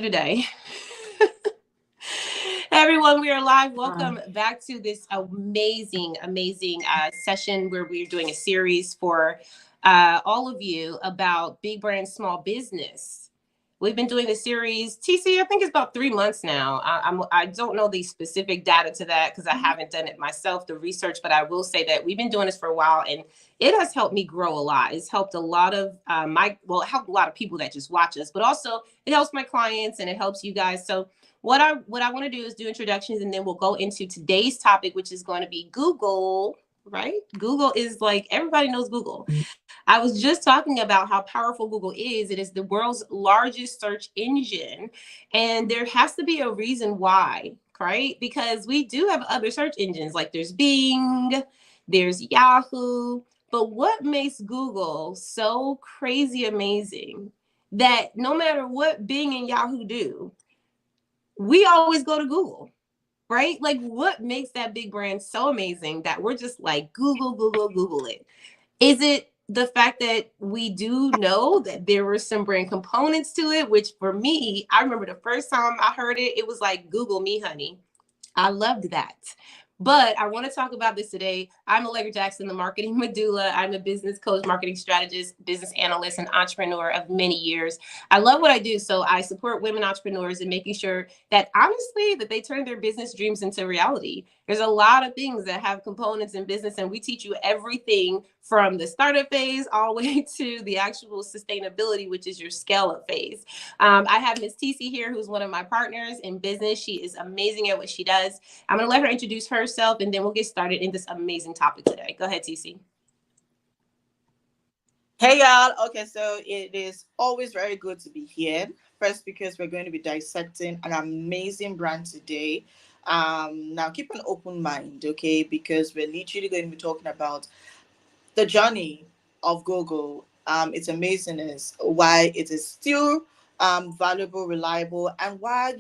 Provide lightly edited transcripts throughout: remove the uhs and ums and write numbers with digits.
today. Everyone, we are live. Welcome back to this amazing session where we're doing a series for all of you about big brand small business. We've been doing the series, TeeCee, I think it's about 3 months now. I don't know the specific data to that because I haven't done it myself, the research, but I will say that we've been doing this for a while and it has helped me grow a lot. It's helped a lot of it helped a lot of people that just watch us, but also it helps my clients and it helps you guys. So what I want to do is do introductions and then we'll go into today's topic, which is going to be Google, right? Google is like, everybody knows Google. I was just talking about how powerful Google is. It is the world's largest search engine. And there has to be a reason why, right? Because we do have other search engines, like there's Bing, there's Yahoo. But what makes Google so crazy amazing that no matter what Bing and Yahoo do, we always go to Google, right? Like what makes that big brand so amazing that we're just like, Google it? Is it the fact that we do know that there were some brand components to it, which for me, I remember the first time I heard it, it was like, Google me, honey. I loved that. But I want to talk about this today. I'm Allegra Jackson, the marketing medulla. I'm a business coach, marketing strategist, business analyst, and entrepreneur of many years. I love what I do. So I support women entrepreneurs in making sure that honestly, that they turn their business dreams into reality. There's a lot of things that have components in business, and we teach you everything from the startup phase all the way to the actual sustainability, which is your scale up phase. I have Miss TeeCee here, who's one of my partners in business. She is amazing at what she does. I'm going to let her introduce herself, and then we'll get started in this amazing topic today. Go ahead, TeeCee. Hey y'all. Okay, so it is always very good to be here. First, because we're going to be dissecting an amazing brand today. Now keep an open mind, okay? Because we're literally going to be talking about the journey of Google, its amazingness, why it is still valuable, reliable, and why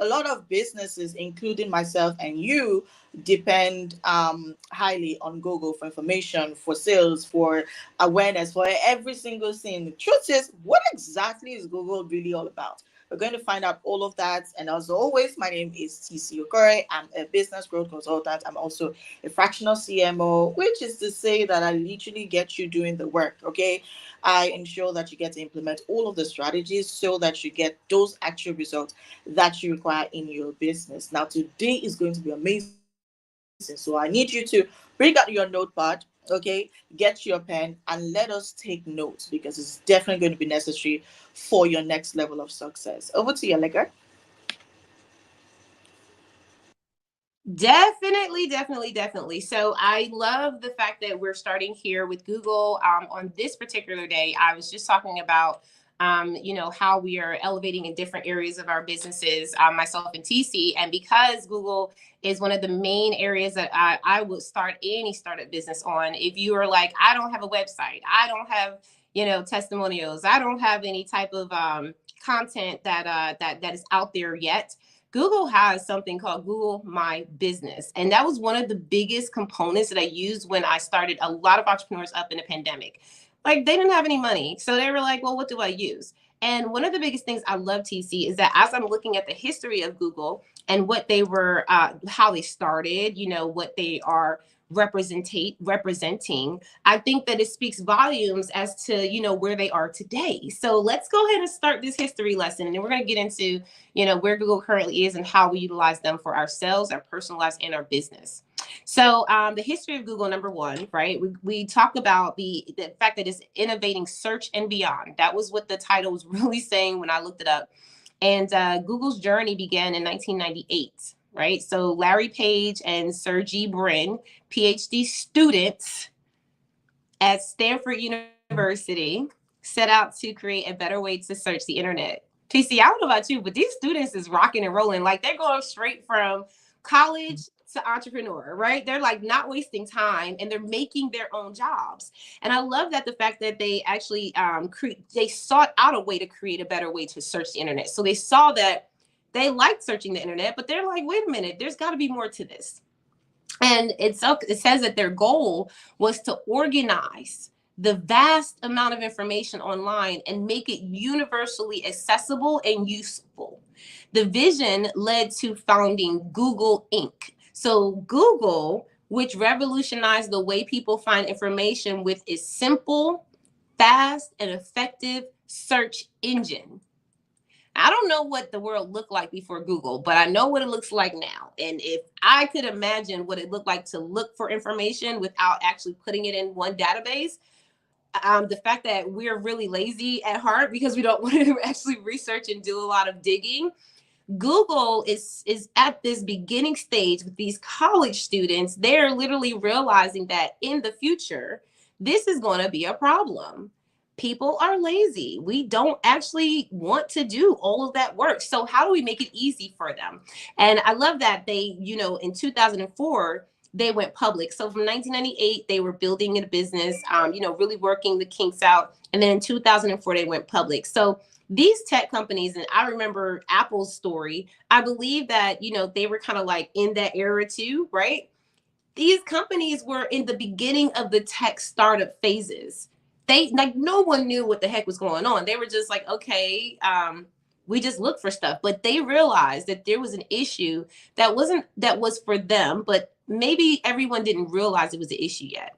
a lot of businesses, including myself and you, depend highly on Google for information, for sales, for awareness, for every single thing. The truth is, what exactly is Google really all about? We're going to find out all of that. And as always, my name is TeeCee Okore. I'm a business growth consultant. I'm also a fractional CMO, which is to say that I literally get you doing the work. Okay. I ensure that you get to implement all of the strategies so that you get those actual results that you require in your business. Now, today is going to be amazing. So I need you to bring out your notepad, okay, get your pen, and let us take notes because it's definitely going to be necessary for your next level of success. Over to you, Allegra. Definitely. So I love the fact that we're starting here with Google. On this particular day, I was just talking about, how we are elevating in different areas of our businesses, myself and TeeCee. And because Google is one of the main areas that I would start any startup business on. If you are like, I don't have a website, I don't have, testimonials, I don't have any type of content that is out there yet. Google has something called Google My Business. And that was one of the biggest components that I used when I started a lot of entrepreneurs up in the pandemic. Like they didn't have any money. So they were like, well, what do I use? And one of the biggest things I love, TeeCee, is that as I'm looking at the history of Google and what they were, how they started, what they are representing, I think that it speaks volumes as to, where they are today. So let's go ahead and start this history lesson. And then we're going to get into, where Google currently is and how we utilize them for ourselves, our personal lives, and our business. So the history of Google, number one, right? We talked about the fact that it's innovating search and beyond. That was what the title was really saying when I looked it up. And Google's journey began in 1998, right? So Larry Page and Sergey Brin, Ph.D. students at Stanford University, set out to create a better way to search the internet. TeeCee, I don't know about you, but these students is rocking and rolling. Like they're going straight from college to entrepreneur, right? They're like not wasting time and they're making their own jobs. And I love that the fact that they actually they sought out a way to create a better way to search the internet. So they saw that they liked searching the internet, but they're like, wait a minute, there's got to be more to this. And it says that their goal was to organize the vast amount of information online and make it universally accessible and useful. The vision led to founding Google Inc. So Google, which revolutionized the way people find information with its simple, fast, and effective search engine. I don't know what the world looked like before Google, but I know what it looks like now. And if I could imagine what it looked like to look for information without actually putting it in one database, the fact that we're really lazy at heart because we don't want to actually research and do a lot of digging, Google is at this beginning stage with these college students. They're literally realizing that in the future, this is going to be a problem. People are lazy. We don't actually want to do all of that work. So how do we make it easy for them? And I love that they, in 2004, they went public. So from 1998, they were building a business, really working the kinks out. And then in 2004, they went public. So these tech companies, and I remember Apple's story, I believe that, they were kind of like in that era too, right? These companies were in the beginning of the tech startup phases. No one knew what the heck was going on. They were just like, okay, we just look for stuff. But they realized that there was an issue that was for them, but maybe everyone didn't realize it was an issue yet,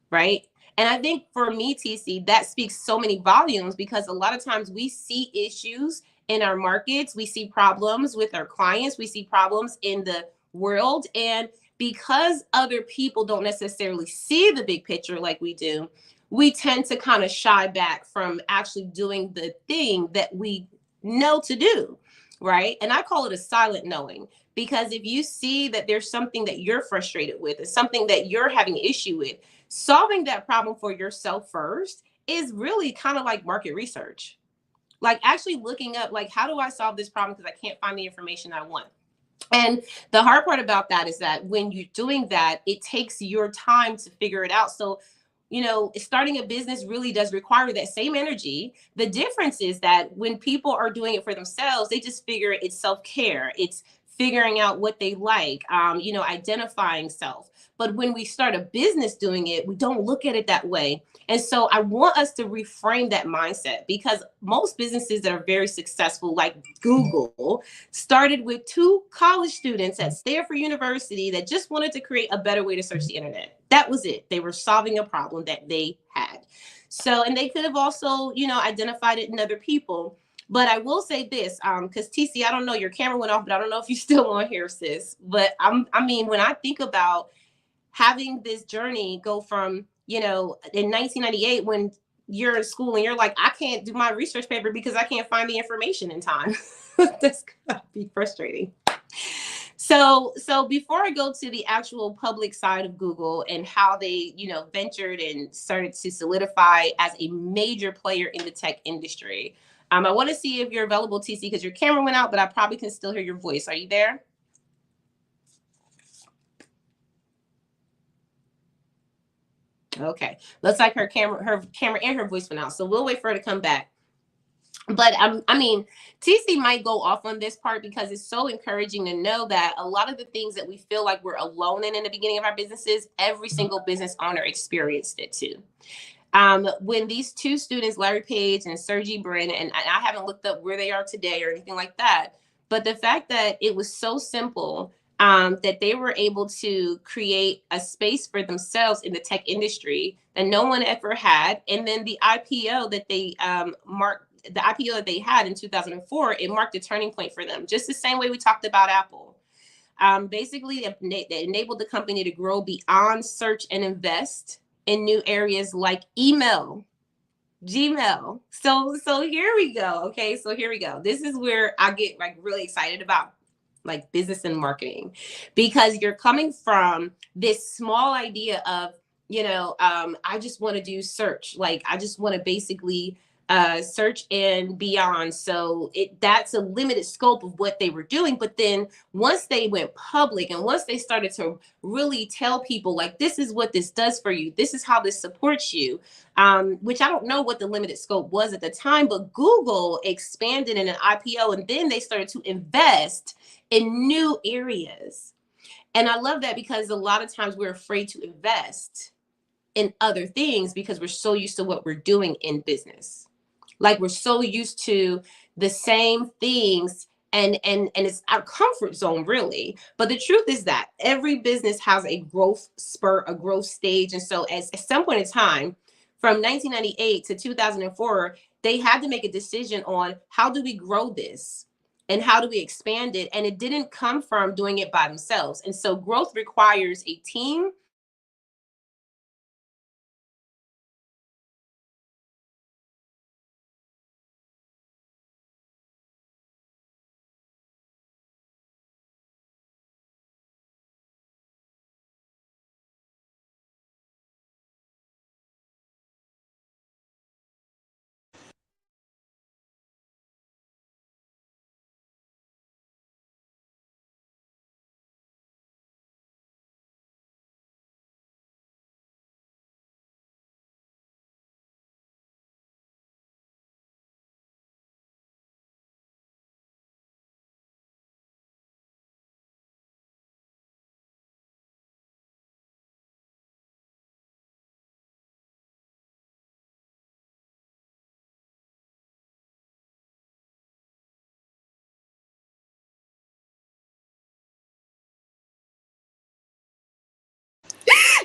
right? And I think for me, TeeCee, that speaks so many volumes because a lot of times we see issues in our markets, we see problems with our clients, we see problems in the world. And because other people don't necessarily see the big picture like we do, we tend to kind of shy back from actually doing the thing that we know to do, right? And I call it a silent knowing. Because if you see that there's something that you're frustrated with, it's something that you're having an issue with, solving that problem for yourself first is really kind of like market research. Like actually looking up, like, how do I solve this problem because I can't find the information I want? And the hard part about that is that when you're doing that, it takes your time to figure it out. So, starting a business really does require that same energy. The difference is that when people are doing it for themselves, they just figure it's self-care. It's figuring out what they like, identifying self. But when we start a business doing it, we don't look at it that way. And so I want us to reframe that mindset because most businesses that are very successful, like Google, started with two college students at Stanford University that just wanted to create a better way to search the internet. That was it. They were solving a problem that they had. So, and they could have also, identified it in other people. But I will say this, because TeeCee, I don't know, your camera went off, but I don't know if you're still on here, sis. But when I think about having this journey go from, in 1998, when you're in school and you're like, I can't do my research paper because I can't find the information in time. That's gonna be frustrating. So before I go to the actual public side of Google and how they, ventured and started to solidify as a major player in the tech industry, I want to see if you're available, TeeCee, because your camera went out, but I probably can still hear your voice. Are you there? Okay. Looks like her camera and her voice went out. So we'll wait for her to come back. But TeeCee might go off on this part because it's so encouraging to know that a lot of the things that we feel like we're alone in the beginning of our businesses, every single business owner experienced it too. When these two students, Larry Page and Sergey Brin, and I haven't looked up where they are today or anything like that, but the fact that it was so simple, that they were able to create a space for themselves in the tech industry that no one ever had. And then the IPO that they that they had in 2004, it marked a turning point for them. Just the same way we talked about Apple. Basically, it enabled the company to grow beyond search and invest in new areas like email, Gmail. So here we go. Okay, so here we go. This is where I get like really excited about like business and marketing, because you're coming from this small idea of, I just want to do search. Like I just want to basically search and beyond. So that's a limited scope of what they were doing. But then once they went public and once they started to really tell people like, this is what this does for you, this is how this supports you, which I don't know what the limited scope was at the time, but Google expanded in an IPO and then they started to invest in new areas. And I love that because a lot of times we're afraid to invest in other things because we're so used to what we're doing in business. Like we're so used to the same things, and it's our comfort zone really. But the truth is that every business has a growth spurt, a growth stage. And so at some point in time, from 1998 to 2004, they had to make a decision on how do we grow this and how do we expand it. And it didn't come from doing it by themselves. And so growth requires a team.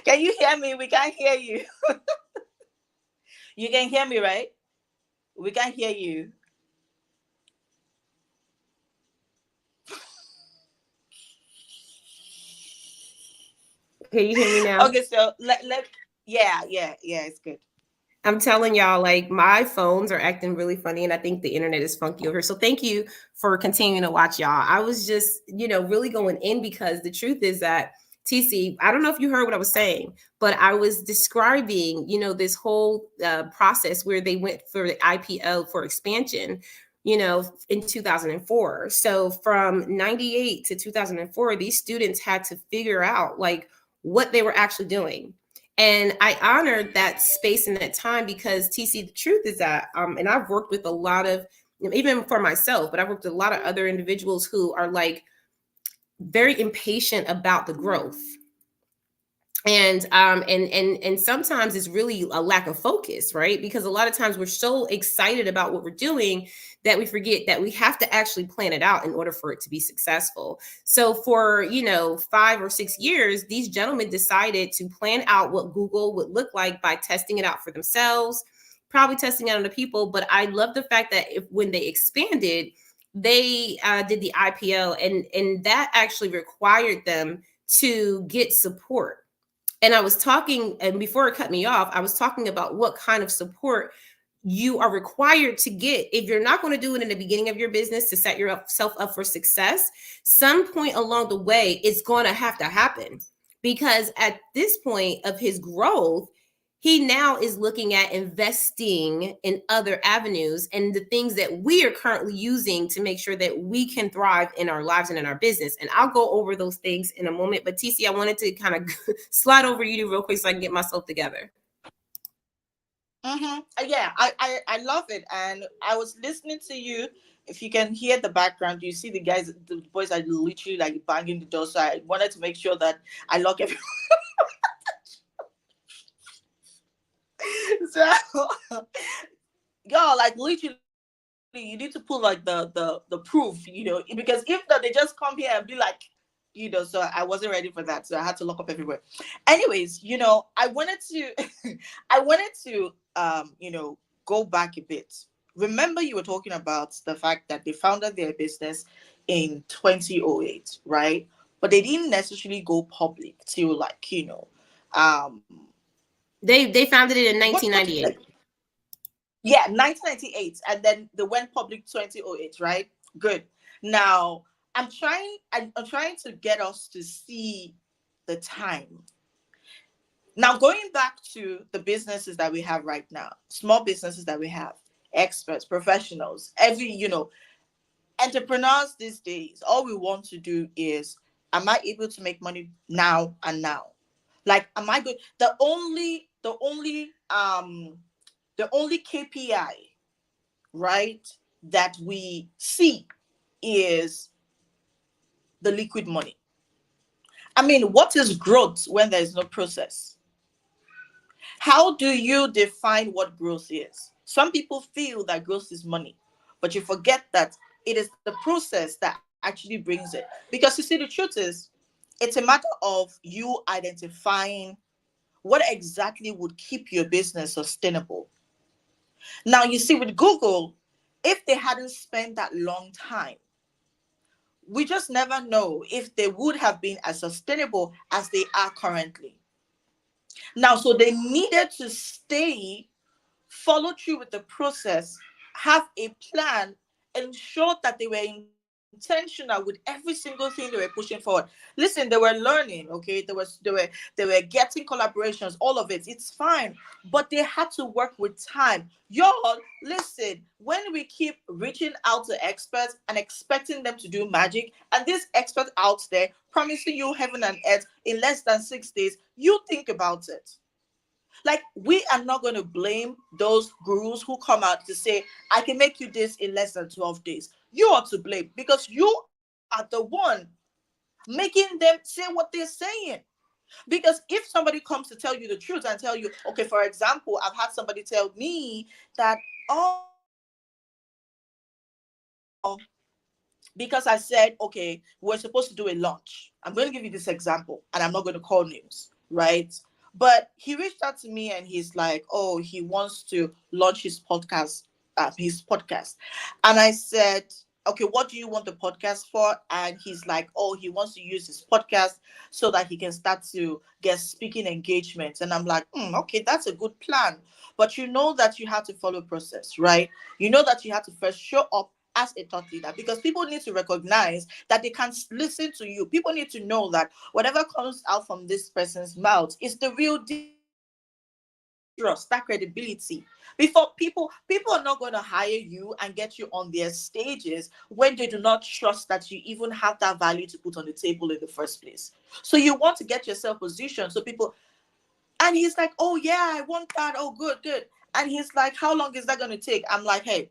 Can you hear me? We can't hear you. You can hear me, right? We can't hear you. Can you hear me now? Okay, so yeah, it's good. I'm telling y'all, like my phones are acting really funny, and I think the internet is funky over here. So thank you for continuing to watch, y'all. I was just, really going in because the truth is that TeeCee, I don't know if you heard what I was saying, but I was describing, this whole process where they went for the IPO for expansion, in 2004. So from 98 to 2004, these students had to figure out like what they were actually doing. And I honored that space and that time because TeeCee, the truth is that, and I've worked with a lot of, even for myself, but I've worked with a lot of other individuals who are like very impatient about the growth. And sometimes it's really a lack of focus, right? Because a lot of times we're so excited about what we're doing that we forget that we have to actually plan it out in order for it to be successful. So for 5 or 6 years, these gentlemen decided to plan out what Google would look like by testing it out for themselves, probably testing it on the people. But I love the fact that when they expanded, they did the IPO, and that actually required them to get support. And I was talking, and before it cut me off, I was talking about what kind of support you are required to get if you're not going to do it in the beginning of your business to set yourself up for success. Some point along the way, it's going to have to happen, because at this point of his growth, he now is looking at investing in other avenues and the things that we are currently using to make sure that we can thrive in our lives and in our business. And I'll go over those things in a moment. But TeeCee, I wanted to kind of slide over you real quick so I can get myself together. Mm-hmm. Yeah, I love it. And I was listening to you. If you can hear the background, you see the boys are literally like banging the door. So I wanted to make sure that I lock everyone. So, y'all, like literally, you need to put like the proof, because if not, they just come here and be like, So I wasn't ready for that, so I had to lock up everywhere. Anyways, I wanted to, I wanted to, go back a bit. Remember, you were talking about the fact that they founded their business in 2008, right? But they didn't necessarily go public till um, They founded it in 1998. Yeah, 1998, and then they went public 2008, right? Good. Now, I'm trying to get us to see the time. Now, going back to the businesses that we have right now, small businesses that we have, experts, professionals, entrepreneurs these days, all we want to do is, am I able to make money now and now? Like, am I good? The only KPI, right, that we see is the liquid money. I mean, what is growth when there is no process? How do you define what growth is? Some people feel that growth is money, but you forget that it is the process that actually brings it. Because you see, the truth is, it's a matter of you identifying what exactly would keep your business sustainable. Now, you see, with Google, if they hadn't spent that long time, we just never know if they would have been as sustainable as they are currently. Now, so they needed to stay, follow through with the process, have a plan, ensure that they were intentional with every single thing they were pushing forward. Listen, they were learning, okay? They were getting collaborations, all of it. It's fine, but they had to work with time. Y'all, listen, when we keep reaching out to experts and expecting them to do magic, and this expert out there promising you heaven and earth in less than 6 days, you think about it. Like, we are not going to blame those gurus who come out to say, I can make you this in less than 12 days. You are to blame because you are the one making them say what they're saying. Because if somebody comes to tell you the truth and tell you, okay, for example, I've had somebody tell me that, oh, because I said, okay, we're supposed to do a launch. I'm going to give you this example, and I'm not going to call names, right? But he reached out to me and he's like, oh, he wants to launch his podcast, his podcast. And I said, okay, what do you want the podcast for? And he's like, oh, he wants to use his podcast so that he can start to get speaking engagements. And I'm like, okay, that's a good plan. But you know that you have to follow process, right? You know that you have to first show up as a thought leader, because people need to recognize that they can listen to you. People need to know that whatever comes out from this person's mouth is the real deal. That trust, that credibility. Before people are not going to hire you and get you on their stages when they do not trust that you even have that value to put on the table in the first place. So you want to get yourself positioned so people. And he's like, oh yeah, I want that. Oh, good, good. And he's like, how long is that going to take? I'm like, hey,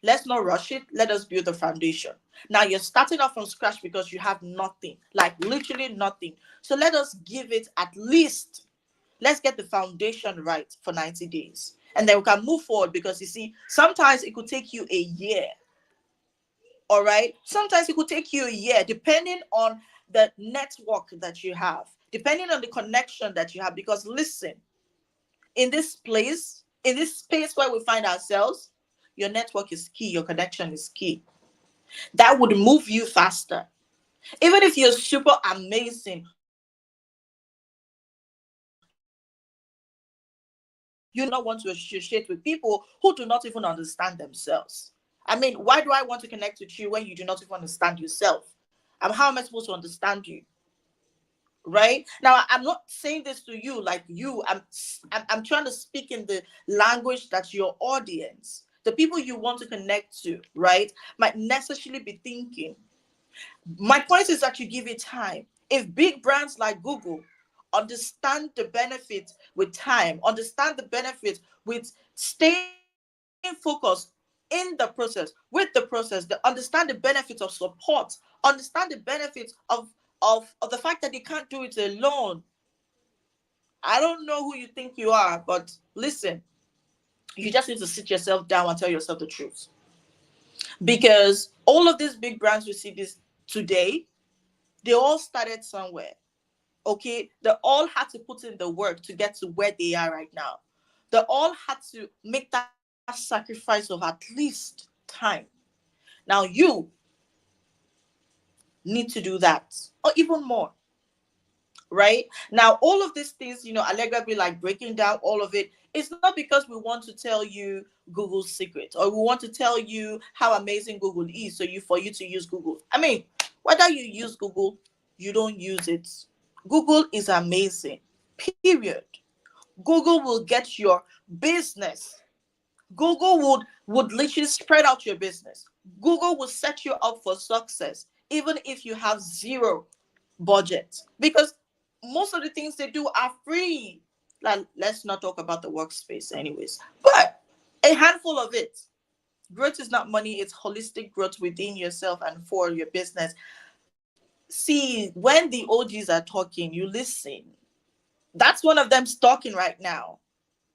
let's not rush it. Let us build the foundation. Now you're starting off from scratch because you have nothing, like literally nothing. So let us give it at least, let's get the foundation right for 90 days. And then we can move forward, because you see, sometimes it could take you a year. All right. Sometimes it could take you a year, depending on the network that you have, depending on the connection that you have. Because listen, in this space where we find ourselves, your network is key, your connection is key. That would move you faster. Even if you're super amazing, you not want to associate with people who do not even understand themselves. I mean, why do I want to connect with you when you do not even understand yourself? And how am I supposed to understand you? Right now, I'm not saying this to you like you. I'm trying to speak in the language that your audience, the people you want to connect to, right, might necessarily be thinking. My point is that you give it time. If big brands like Google understand the benefits with time, understand the benefits with staying focused in the process, with the process, they understand the benefits of support, understand the benefits of the fact that they can't do it alone. I don't know who you think you are, but listen, you just need to sit yourself down and tell yourself the truth. Because all of these big brands we see this today, they all started somewhere. Okay, they all had to put in the work to get to where they are right now. They all had to make that sacrifice of at least time. Now you need to do that, or even more. Right now, all of these things, Allegra be like breaking down all of it. It's not because we want to tell you Google's secret, or we want to tell you how amazing Google is, so you for you to use Google. I mean, whether you use Google, you don't use it, Google is amazing, period. Google will get your business. Google would literally spread out your business. Google will set you up for success, even if you have zero budget, because most of the things they do are free. Like, let's not talk about the workspace, anyways. But a handful of it. Growth is not money; it's holistic growth within yourself and for your business. See, when the OGs are talking, you listen. That's one of them stalking right now,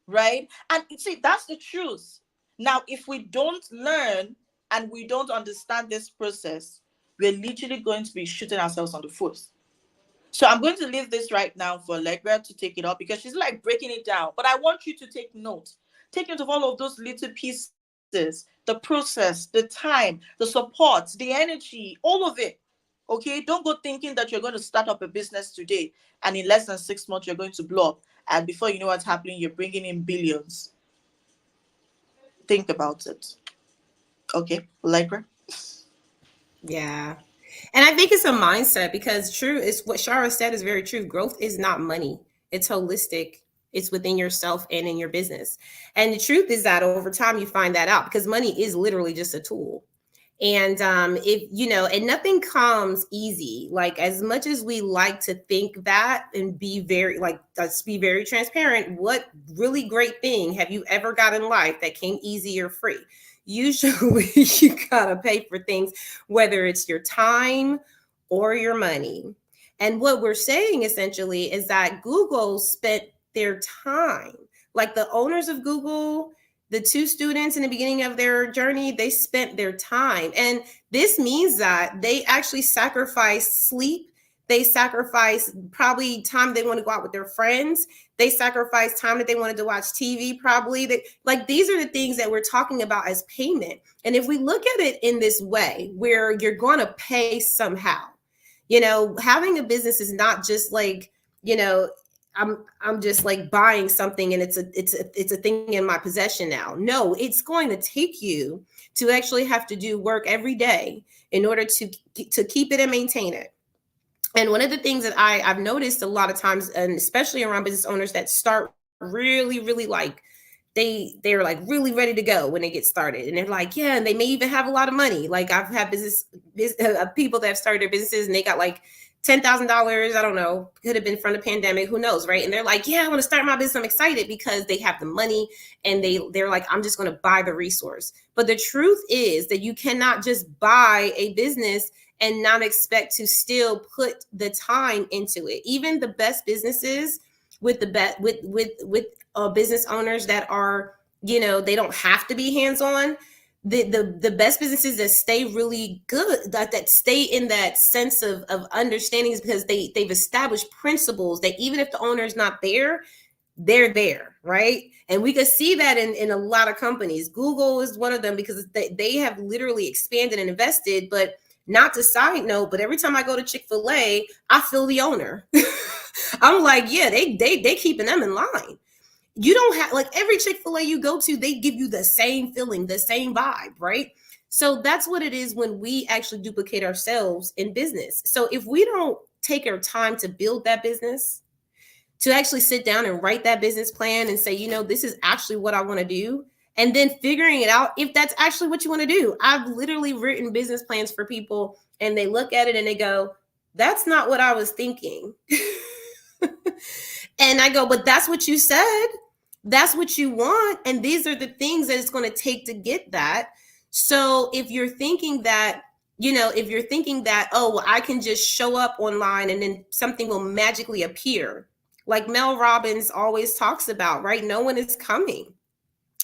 right? And see, that's the truth. Now, if we don't learn and we don't understand this process, we're literally going to be shooting ourselves on the foot. So I'm going to leave this right now for Allegra to take it up because she's like breaking it down. But I want you to take note. Take note of all of those little pieces, the process, the time, the support, the energy, all of it. Okay, don't go thinking that you're going to start up a business today and in less than 6 months you're going to blow up. And before you know what's happening, you're bringing in billions. Think about it. Okay, Allegra? Yeah. And I think it's a mindset because true is what Shara said is very true. Growth is not money. It's holistic. It's within yourself and in your business. And the truth is that over time you find that out because money is literally just a tool. And if you know, and nothing comes easy. Like as much as we like to think that and be very like let's be very transparent, what really great thing have you ever got in life that came easy or free? Usually you gotta pay for things, whether it's your time or your money. And what we're saying essentially is that Google spent their time, like the owners of Google, the two students in the beginning of their journey, they spent their time. And this means that they actually sacrifice sleep. They sacrifice probably time they want to go out with their friends. They sacrifice time that they wanted to watch TV, probably. Like these are the things that we're talking about as payment. And if we look at it in this way, where you're going to pay somehow, you know, having a business is not just like, you know, I'm just like buying something and it's a thing in my possession now. No, it's going to take you to actually have to do work every day in order to keep it and maintain it. And one of the things that I've noticed a lot of times, and especially around business owners that start really like they're like really ready to go when they get started, and they're like, yeah, and they may even have a lot of money. Like I've had people that have started their businesses and they got like $10,000. I don't know, could have been from the pandemic, who knows, right? And they're like, yeah, I want to start my business. I'm excited because they have the money and they're like, I'm just going to buy the resource. But the truth is that you cannot just buy a business and not expect to still put the time into it. Even the best businesses with the best with business owners that are, you know, they don't have to be hands-on. The best businesses that stay really good, that stay in that sense of understanding, is because they've established principles that even if the owner is not there, they're there, right? And we could see that in a lot of companies. Google is one of them because they have literally expanded and invested. But not to side note, but every time I go to Chick-fil-A, I feel the owner. I'm like, yeah, they keeping them in line. You don't have, like, every Chick-fil-A you go to, they give you the same feeling, the same vibe, right? So that's what it is when we actually duplicate ourselves in business. So if we don't take our time to build that business, to actually sit down and write that business plan and say, you know, this is actually what I want to do, and then figuring it out if that's actually what you want to do. I've literally written business plans for people and they look at it and they go, that's not what I was thinking. And I go, but that's what you said. That's what you want. And these are the things that it's going to take to get that. So if you're thinking that, you know, if you're thinking that, oh, well, I can just show up online and then something will magically appear, like Mel Robbins always talks about, right? No one is coming.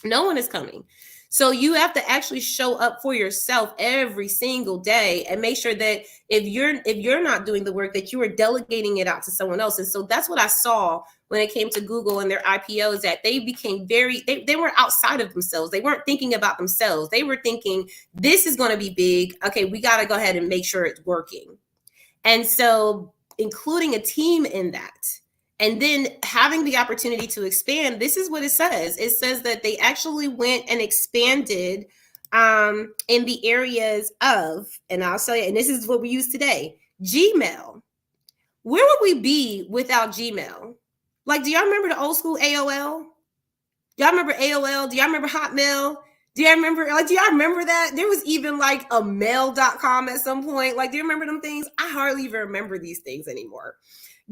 No one is coming. So you have to actually show up for yourself every single day and make sure that if you're not doing the work, that you are delegating it out to someone else. And so that's what I saw when it came to Google and their IPOs, that they became they were outside of themselves. They weren't thinking about themselves. They were thinking, this is going to be big. Okay, we got to go ahead and make sure it's working. And so including a team in that, and then having the opportunity to expand, this is what it says. It says that they actually went and expanded in the areas of, and I'll say, and this is what we use today, Gmail. Where would we be without Gmail? Like, do y'all remember the old school AOL? Y'all remember AOL? Do y'all remember Hotmail? Do y'all remember that? There was even like a mail.com at some point. Like, do you remember them things? I hardly even remember these things anymore.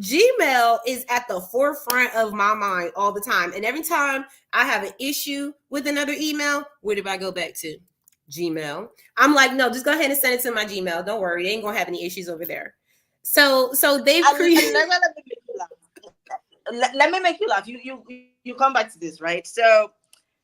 Gmail is at the forefront of my mind all the time. And every time I have an issue with another email, where do I go back to? Gmail. I'm like, no, just go ahead and send it to my Gmail. Don't worry. They ain't going to have any issues over there. So they've created... let me make you laugh. You come back to this, right? So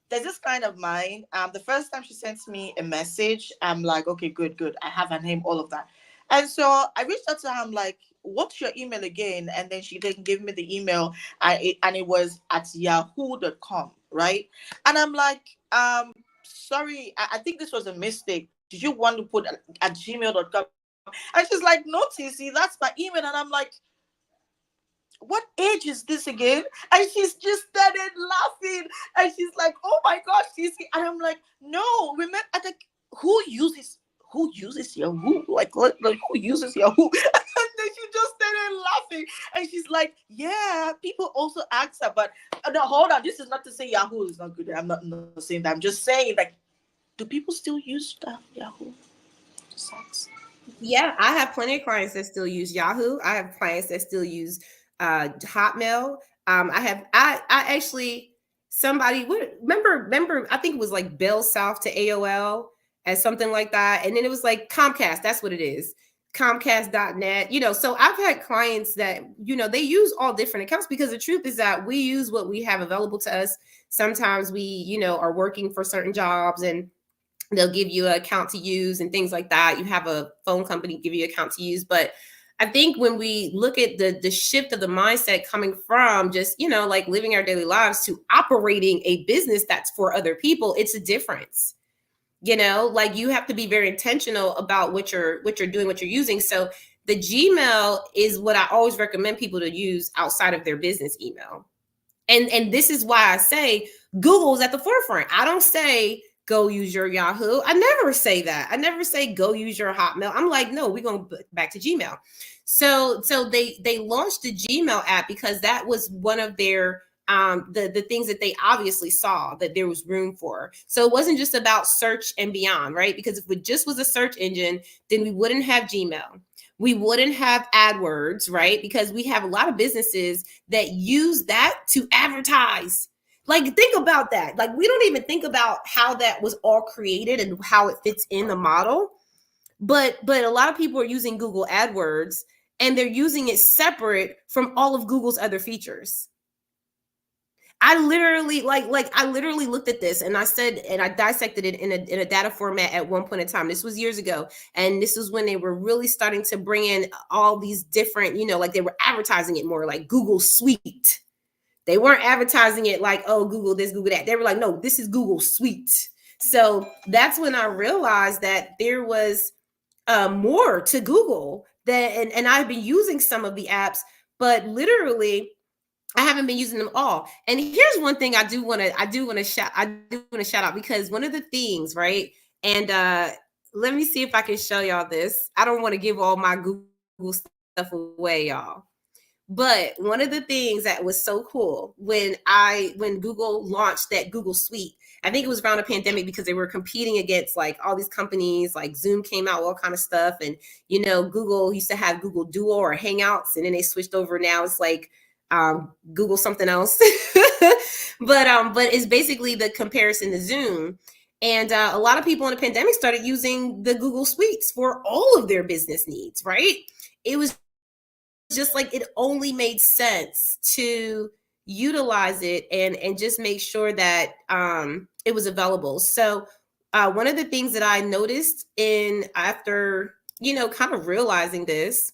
there's this client of mine. The first time she sent me a message, I'm like, okay, good, good. I have her name, all of that. And so I reached out to her. I'm like, what's your email again? And then she didn't give me the email. And it was at yahoo.com, right? And I'm like, sorry, I think this was a mistake. Did you want to put at gmail.com? And she's like, no, TeeCee, that's my email. And I'm like, what age is this again? And she's just started laughing. And she's like, oh my gosh, TeeCee. And I'm like, no, remember, I think, who uses Yahoo? Like who uses Yahoo? And then she just started laughing. And she's like, yeah, people also ask her, but no, hold on. This is not to say Yahoo is not good. I'm not saying that. I'm just saying, like, do people still use Yahoo? Sucks. Yeah, I have plenty of clients that still use Yahoo. I have clients that still use Hotmail. I actually somebody remember I think it was like Bell South to AOL as something like that, and then it was like Comcast. That's what it is. Comcast.net. So I've had clients that they use all different accounts, because the truth is that we use what we have available to us. Sometimes we are working for certain jobs, and they'll give you an account to use and things like that. You have a phone company give you an account to use. But I think when we look at the shift of the mindset coming from just, like living our daily lives to operating a business that's for other people, it's a difference. Like you have to be very intentional about what you're doing, what you're using. So the Gmail is what I always recommend people to use outside of their business email. And this is why I say Google's at the forefront. I don't say go use your Yahoo. I never say that. I never say go use your Hotmail. I'm like, no, we're going back to Gmail. So they launched the Gmail app because that was one of their the things that they obviously saw that there was room for. So it wasn't just about search and beyond, right? Because if it just was a search engine, then we wouldn't have Gmail. We wouldn't have AdWords, right? Because we have a lot of businesses that use that to advertise. Like, think about that. Like, we don't even think about how that was all created and how it fits in the model. But a lot of people are using Google AdWords, and they're using it separate from all of Google's other features. I literally looked at this and I said, and I dissected it in a data format at one point in time. This was years ago. And this was when they were really starting to bring in all these different, like they were advertising it more like Google Suite. They weren't advertising it like, oh, Google this, Google that. They were like, no, this is Google Suite. So that's when I realized that there was more to Google and I've been using some of the apps, but literally I haven't been using them all. And here's one thing I do want to shout out, because one of the things, right? And let me see if I can show y'all this. I don't want to give all my Google stuff away, y'all. But one of the things that was so cool when Google launched that Google Suite, I think it was around a pandemic, because they were competing against like all these companies, like Zoom came out, all kind of stuff. And, Google used to have Google Duo or Hangouts, and then they switched over. Now it's like Google something else. but it's basically the comparison to Zoom. And a lot of people in the pandemic started using the Google Suites for all of their business needs, right? It was just like, it only made sense to utilize it and just make sure that it was available. So one of the things that I noticed after kind of realizing this,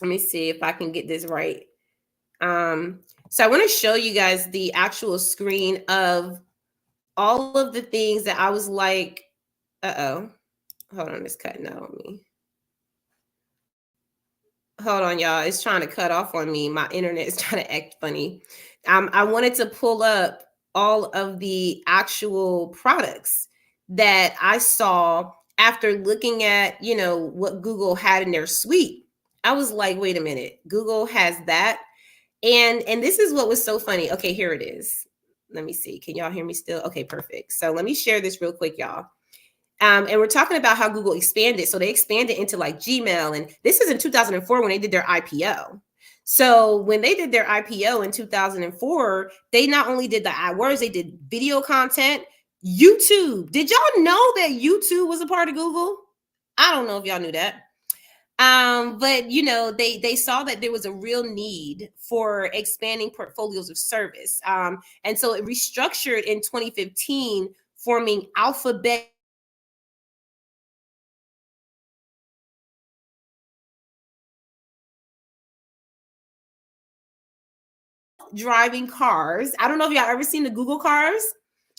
let me see if I can get this right. So I want to show you guys the actual screen of all of the things that I was like, hold on, it's cutting out on me. Hold on, y'all. It's trying to cut off on me. My internet is trying to act funny. I wanted to pull up all of the actual products that I saw after looking at, what Google had in their suite. I was like, wait a minute, Google has that. And this is what was so funny. Okay, here it is. Let me see. Can y'all hear me still? Okay, perfect. So let me share this real quick, y'all. And we're talking about how Google expanded. So they expanded into like Gmail. And this is in 2004 when they did their IPO. So when they did their IPO in 2004, they not only did the AdWords, they did video content, YouTube. Did y'all know that YouTube was a part of Google? I don't know if y'all knew that. But you know, they saw that there was a real need for expanding portfolios of service. And so it restructured in 2015, forming Alphabet driving cars. I don't know if y'all ever seen the Google cars,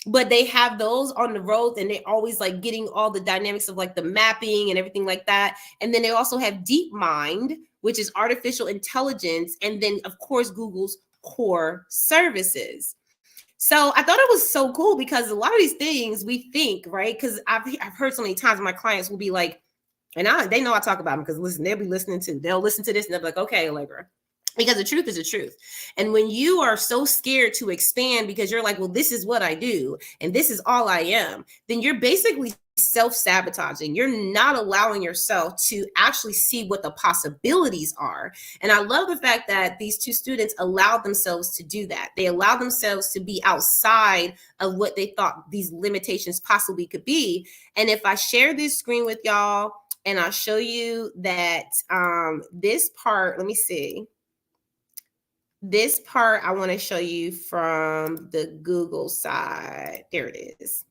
but they have those on the roads, and they're always like getting all the dynamics of like the mapping and everything like that. And then they also have DeepMind, which is artificial intelligence, and then of course Google's core services. So I thought it was so cool because a lot of these things we think, right? Because I've heard so many times my clients will be like, and they know I talk about them because listen, they'll be listening to, they'll listen to this and they'll be like, okay, Allegra, because the truth is the truth. And when you are so scared to expand because you're like, well, this is what I do and this is all I am, then you're basically self-sabotaging. You're not allowing yourself to actually see what the possibilities are. And I love the fact that these two students allowed themselves to do that. They allowed themselves to be outside of what they thought these limitations possibly could be. And if I share this screen with y'all and I'll show you that this part, let me see. This part I want to show you from the Google side. There it is.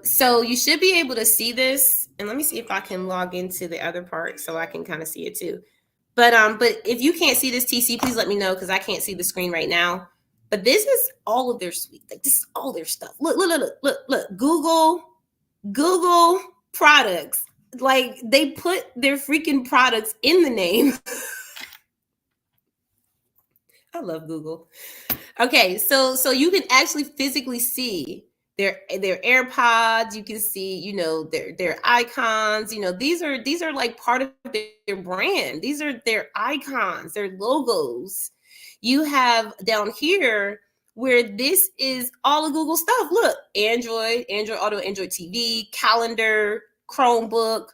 So you should be able to see this. And let me see if I can log into the other part so I can kind of see it too. But if you can't see this, TeeCee, please let me know because I can't see the screen right now. But this is all of their suite. Like this is all their stuff. Look. Google products. Like they put their freaking products in the name. I love Google. Okay, so you can actually physically see their AirPods. You can see, you know, their icons. You know, these are like part of their brand. These are their icons, their logos. You have down here where this is all of Google stuff. Look, Android Auto, Android TV, calendar, Chromebook,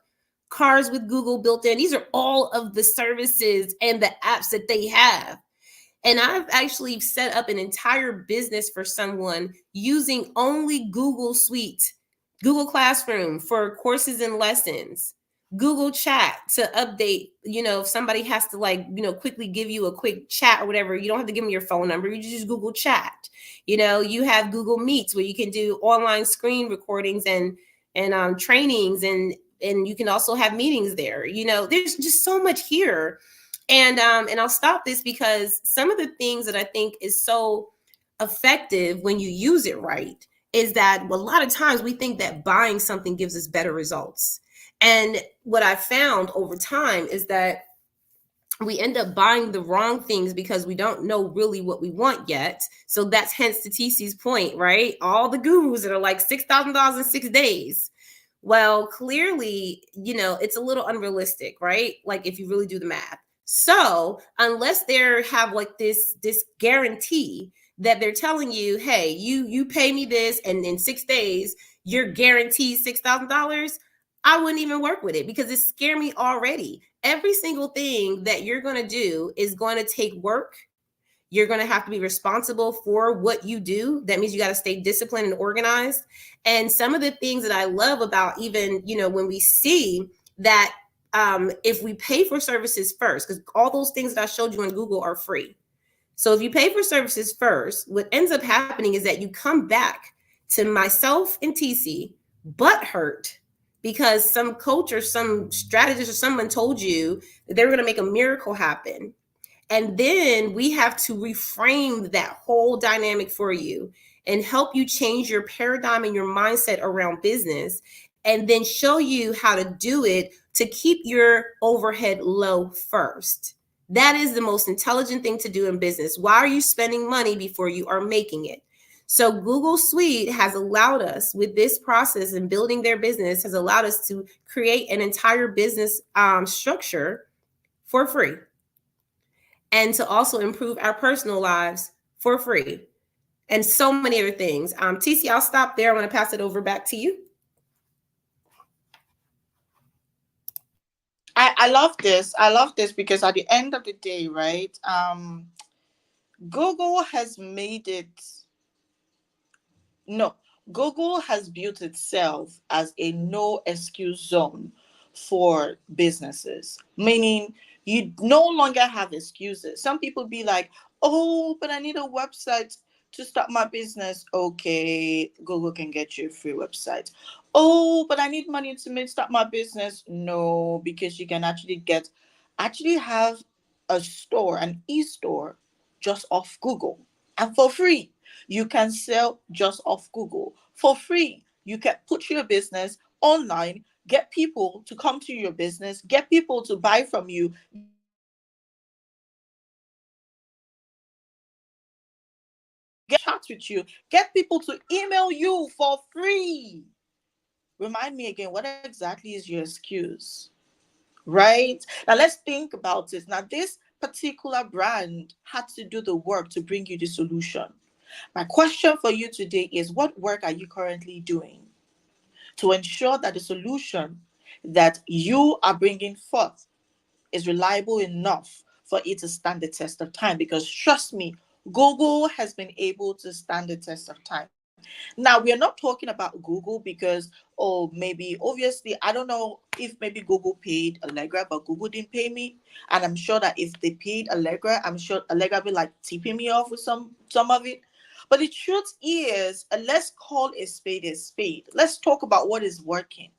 cars with Google built in. These are all of the services and the apps that they have. And I've actually set up an entire business for someone using only Google Suite, Google Classroom for courses and lessons, Google Chat to update, you know, if somebody has to like, you know, quickly give you a quick chat or whatever, you don't have to give them your phone number, you just Google Chat. You know, you have Google Meets where you can do online screen recordings and trainings, and you can also have meetings there. You know, there's just so much here. And I'll stop this because some of the things that I think is so effective when you use it right is that a lot of times we think that buying something gives us better results. And what I found over time is that we end up buying the wrong things because we don't know really what we want yet. So that's hence to TeeCee's point, right? All the gurus that are like $6,000 in 6 days. Well, clearly, you know, it's a little unrealistic, right? Like if you really do the math. So unless they have like this guarantee that they're telling you, hey, you pay me this and in 6 days you're guaranteed $6,000, I wouldn't even work with it because it scared me already. Every single thing that you're going to do is going to take work. You're going to have to be responsible for what you do. That means you got to stay disciplined and organized. And some of the things that I love about even, you know, when we see that if we pay for services first, because all those things that I showed you on Google are free. So if you pay for services first, what ends up happening is that you come back to myself and TeeCee butt hurt because some coach or some strategist or someone told you that they were going to make a miracle happen. And then we have to reframe that whole dynamic for you and help you change your paradigm and your mindset around business, and then show you how to do it to keep your overhead low first. That is the most intelligent thing to do in business. Why are you spending money before you are making it? So Google Suite has allowed us with this process and building their business has allowed us to create an entire business structure for free, and to also improve our personal lives for free, and so many other things. TeeCee, I'll stop there. I'm going to pass it over back to you. I love this. I love this because at the end of the day, right? Google has made it. No, Google has built itself as a no excuse zone for businesses, meaning you no longer have excuses. Some people be like, oh, but I need a website to start my business. Okay, Google can get you a free website. Oh, but I need money to start my business. No, because you can actually have a store, an e-store, just off Google and for free. You can sell just off Google for free. You can put your business online, get people to come to your business, get people to buy from you, get people to chat with you, get people to email you for free. Remind me again, what exactly is your excuse? Right? Now let's think about it. Now, this particular brand had to do the work to bring you the solution. My question for you today is, what work are you currently doing to ensure that the solution that you are bringing forth is reliable enough for it to stand the test of time? Because trust me, Google has been able to stand the test of time. Now, we are not talking about Google because, oh, maybe, obviously, I don't know if maybe Google paid Allegra, but Google didn't pay me. And I'm sure that if they paid Allegra, I'm sure Allegra will like tipping me off with some of it. But the truth is, let's call a spade a spade. Let's talk about what is working.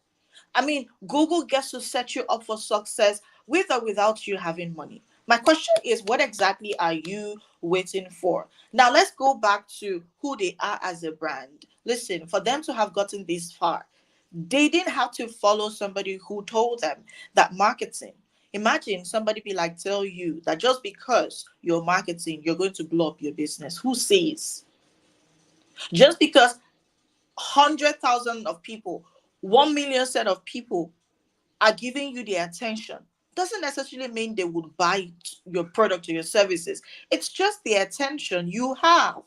I mean, Google gets to set you up for success with or without you having money. My question is, what exactly are you waiting for? Now, let's go back to who they are as a brand. Listen, for them to have gotten this far, they didn't have to follow somebody who told them that marketing. Imagine somebody be like, tell you that just because you're marketing, you're going to blow up your business. Who says? Just because 100,000 of people, 1 million set of people are giving you their attention doesn't necessarily mean they would buy your product or your services. It's just the attention you have.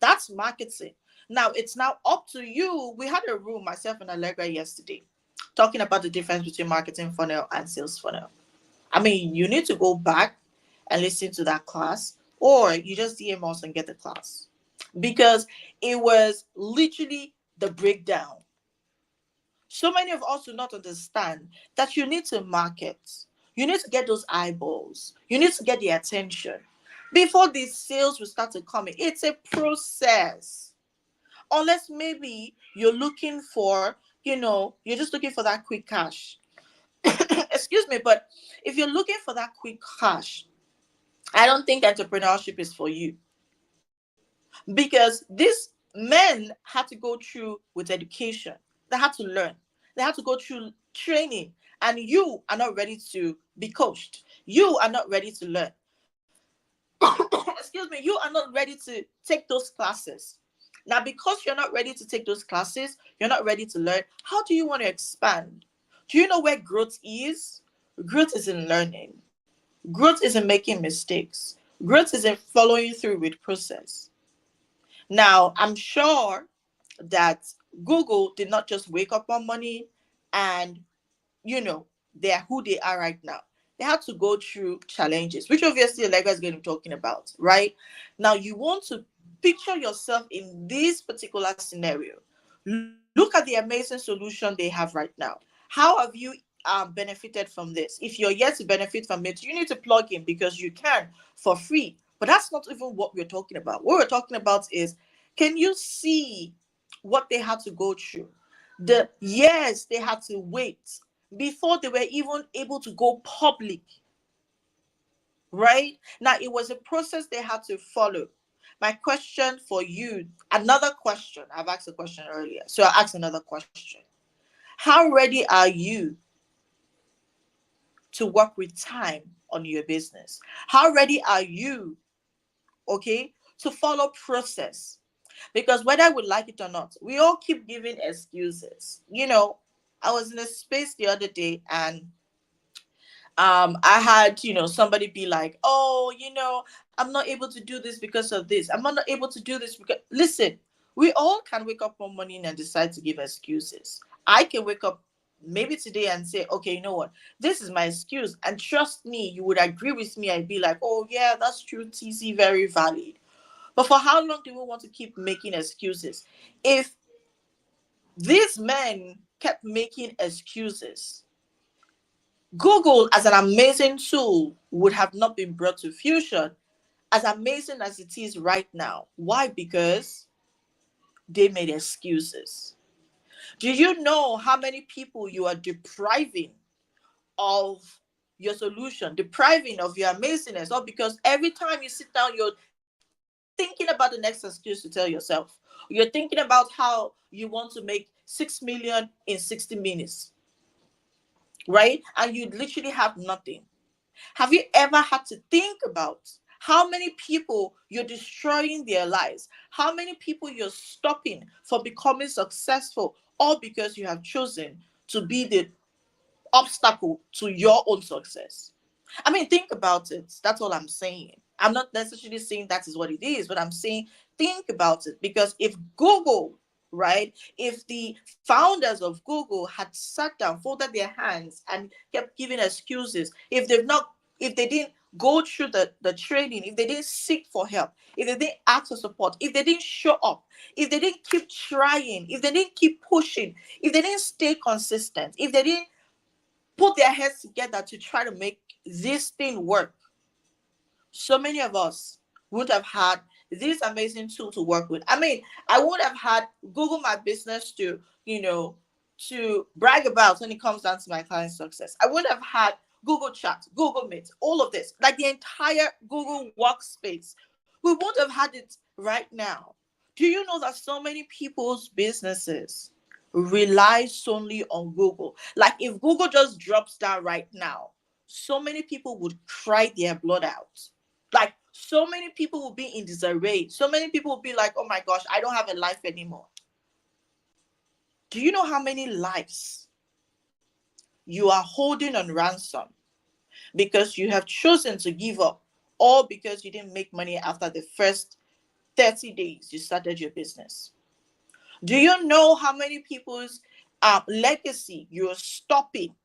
That's marketing. Now it's now up to you. We had a room, myself and Allegra, yesterday, talking about the difference between marketing funnel and sales funnel. I mean, you need to go back and listen to that class, or you just DM us and get the class, because it was literally the breakdown. So many of us do not understand that you need to market. You need to get those eyeballs. You need to get the attention before the sales will start to come in. It's a process. Unless maybe you're looking for, you're just looking for that quick cash. Excuse me, but if you're looking for that quick cash, I don't think entrepreneurship is for you, because these men had to go through with education. They had to learn. They had to go through training, and you are not ready to be coached. You are not ready to learn. Excuse me, you are not ready to take those classes. Now, because you're not ready to take those classes, you're not ready to learn. How do you want to expand? Do you know where growth is? Growth is in learning. Growth isn't making mistakes. Growth isn't following through with process. Now, I'm sure that Google did not just wake up one morning and, they're who they are right now. They had to go through challenges, which obviously Allegra is going to be talking about, right? Now, you want to picture yourself in this particular scenario. Look at the amazing solution they have right now. How have you benefited from this? If you're yet to benefit from it, you need to plug in, because you can for free. But that's not even what we're talking about. What we're talking about is, can you see what they had to go through? The years they had to wait before they were even able to go public, right? Now, it was a process they had to follow. My question for you, another question, I've asked a question earlier, so I'll ask another question. How ready are you to work with time on your business? How ready are you, okay, to follow process? Because whether we like it or not, we all keep giving excuses. I was in a space the other day, and I had, somebody be like, oh, I'm not able to do this because of this. I'm not able to do this because, listen, we all can wake up one morning and decide to give excuses. I can wake up maybe today and say, okay, you know what, this is my excuse. And trust me, you would agree with me. I'd be like, oh yeah, that's true, TeeCee, very valid. But for how long do we want to keep making excuses? If these men kept making excuses, Google, as an amazing tool, would have not been brought to Fusion as amazing as it is right now. Why? Because they made excuses. Do you know how many people you are depriving of your solution, depriving of your amazingness? All because every time you sit down, you're thinking about the next excuse to tell yourself. You're thinking about how you want to make 6 million in 60 minutes, right? And you literally have nothing. Have you ever had to think about how many people you're destroying their lives? How many people you're stopping from becoming successful, all because you have chosen to be the obstacle to your own success? I mean, think about it. That's all I'm saying. I'm not necessarily saying that is what it is, but I'm saying think about it. Because if Google, right, if the founders of Google had sat down, folded their hands, and kept giving excuses, if they didn't go through the training, if they didn't seek for help, if they didn't ask for support, if they didn't show up, if they didn't keep trying, if they didn't keep pushing, if they didn't stay consistent, if they didn't put their heads together to try to make this thing work, so many of us would have had this amazing tool to work with. I mean, I would have had Google My Business to, to brag about when it comes down to my client success. I would have had Google Chat, Google Meet, all of this, like the entire Google Workspace. We would have had it right now. Do you know that so many people's businesses rely solely on Google? Like if Google just drops down right now, so many people would cry their blood out. Like so many people will be in disarray. So many people will be like, oh my gosh, I don't have a life anymore. Do you know how many lives you are holding on ransom because you have chosen to give up, or because you didn't make money after the first 30 days you started your business? Do you know how many people's legacy you're stopping?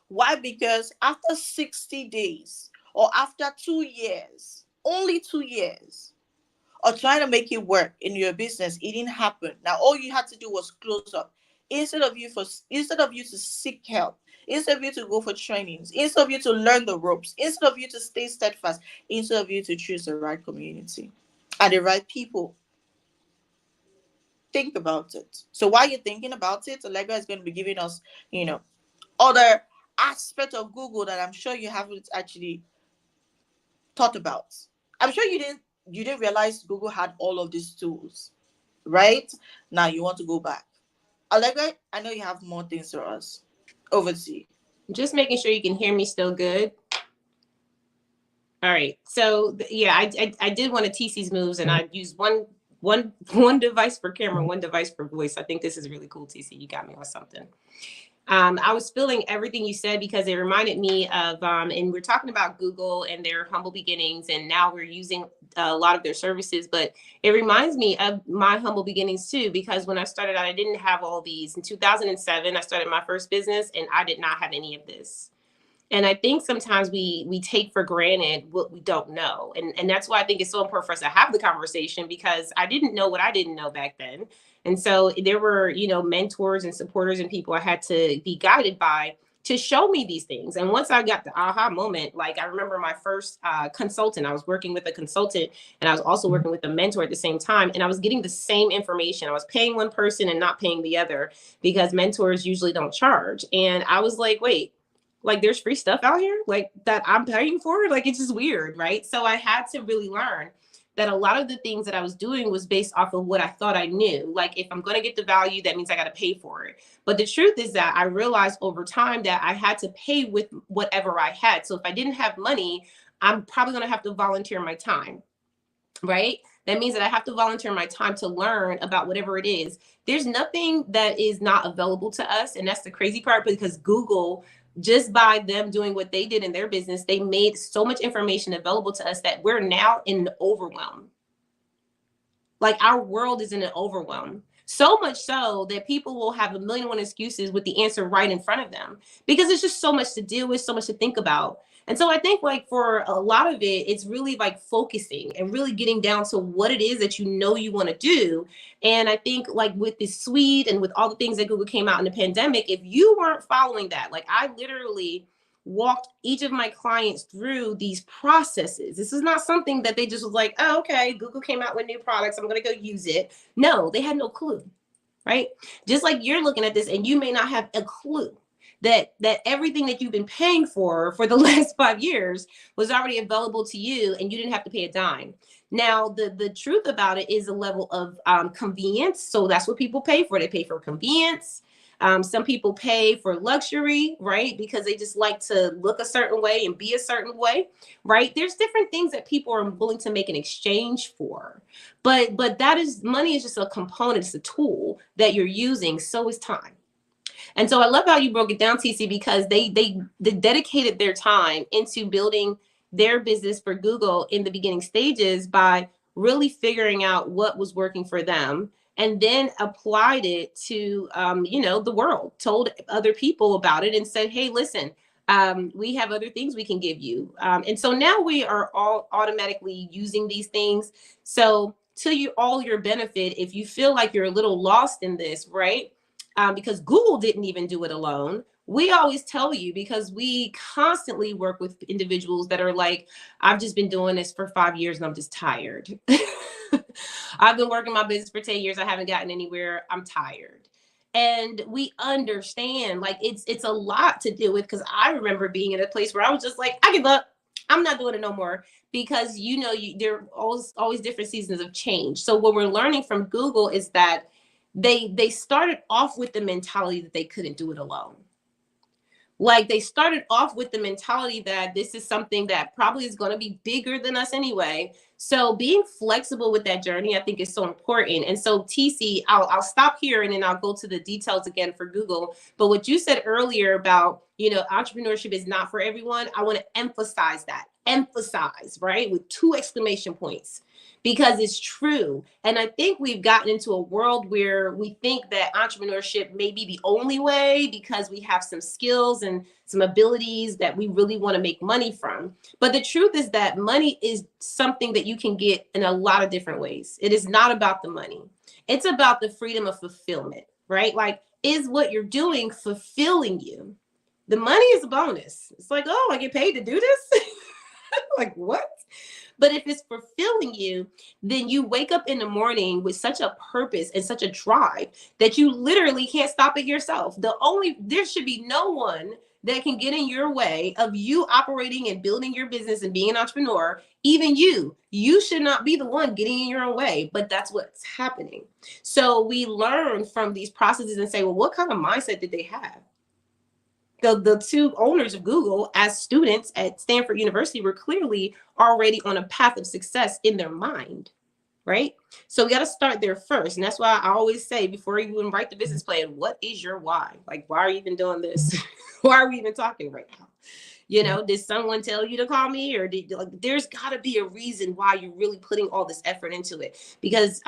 Why? Because after 60 days or after 2 years, only 2 years, or trying to make it work in your business, it didn't happen. Now all you had to do was close up. Instead of you to seek help, instead of you to go for trainings, instead of you to learn the ropes, instead of you to stay steadfast, instead of you to choose the right community and the right people. Think about it. So while you're thinking about it, Allegra is going to be giving us, other aspect of Google that I'm sure you haven't actually thought about. I'm sure you didn't realize Google had all of these tools, right? Now you want to go back. Allegra, I know you have more things for us. Over to you. Just making sure you can hear me still good. All right. So yeah, I did one of TeeCee's moves, and I used one device for camera, one device for voice. I think this is really cool, TeeCee. You got me on something. I was feeling everything you said because it reminded me of, and we're talking about Google and their humble beginnings, and now we're using a lot of their services, but it reminds me of my humble beginnings too, because when I started out, I didn't have all these. In 2007, I started my first business and I did not have any of this. And I think sometimes we take for granted what we don't know. And that's why I think it's so important for us to have the conversation, because I didn't know what I didn't know back then. And so there were, mentors and supporters and people I had to be guided by to show me these things. And once I got the aha moment, like I remember my first consultant, I was working with a consultant and I was also working with a mentor at the same time. And I was getting the same information. I was paying one person and not paying the other because mentors usually don't charge. And I was like, wait, like there's free stuff out here like that I'm paying for. Like it's just weird, right? So I had to really learn that a lot of the things that I was doing was based off of what I thought I knew. Like if I'm going to get the value, that means I got to pay for it. But the truth is that I realized over time that I had to pay with whatever I had. So if I didn't have money, I'm probably going to have to volunteer my time, right? That means that I have to volunteer my time to learn about whatever it is. There's nothing that is not available to us. And that's the crazy part, because Google, just by them doing what they did in their business, they made so much information available to us that we're now in an overwhelm. Like our world is in an overwhelm. So much so that people will have a million and one excuses with the answer right in front of them, because it's just so much to deal with, so much to think about. And so I think like for a lot of it, it's really like focusing and really getting down to what it is that you want to do. And I think like with this suite and with all the things that Google came out in the pandemic, if you weren't following that, like I literally walked each of my clients through these processes. This is not something that they just was like, oh, okay, Google came out with new products, I'm going to go use it. No, they had no clue, right? Just like you're looking at this and you may not have a clue that everything that you've been paying for the last 5 years was already available to you and you didn't have to pay a dime. Now, the truth about it is a level of convenience. So that's what people pay for. They pay for convenience. Some people pay for luxury, right? Because they just like to look a certain way and be a certain way, right? There's different things that people are willing to make an exchange for. But that is, money is just a component, it's a tool that you're using. So is time. And so I love how you broke it down, TeeCee, because they dedicated their time into building their business for Google in the beginning stages by really figuring out what was working for them and then applied it to, the world, told other people about it and said, hey, listen, we have other things we can give you. And so now we are all automatically using these things. So to all your benefit, if you feel like you're a little lost in this, right? Because Google didn't even do it alone. We always tell you, because we constantly work with individuals that are like, I've just been doing this for 5 years and I'm just tired. I've been working my business for 10 years. I haven't gotten anywhere. I'm tired. And we understand, like, it's a lot to deal with, because I remember being in a place where I was just like, I give up. I'm not doing it no more, because there are always different seasons of change. So what we're learning from Google is that they started off with the mentality that they couldn't do it alone. Like, they started off with the mentality that this is something that probably is going to be bigger than us anyway. So being flexible with that journey, I think, is so important. And so, TeeCee, I'll stop here and then I'll go to the details again for Google. But what you said earlier about, entrepreneurship is not for everyone, I want to emphasize that. Emphasize, right? With 2 exclamation points. Because it's true. And I think we've gotten into a world where we think that entrepreneurship may be the only way because we have some skills and some abilities that we really want to make money from. But the truth is that money is something that you can get in a lot of different ways. It is not about the money. It's about the freedom of fulfillment, right? Like, is what you're doing fulfilling you? The money is a bonus. It's like, oh, I get paid to do this? Like, what? But if it's fulfilling you, then you wake up in the morning with such a purpose and such a drive that you literally can't stop it yourself. There should be no one that can get in your way of you operating and building your business and being an entrepreneur. Even you should not be the one getting in your own way, but that's what's happening. So we learn from these processes and say, well, what kind of mindset did they have? The 2 owners of Google, as students at Stanford University, were clearly already on a path of success in their mind, right? So we got to start there first. And that's why I always say, before you even write the business plan, what is your why? Like, why are you even doing this? Why are we even talking right now? Did someone tell you to call me? Or there's got to be a reason why you're really putting all this effort into it. Because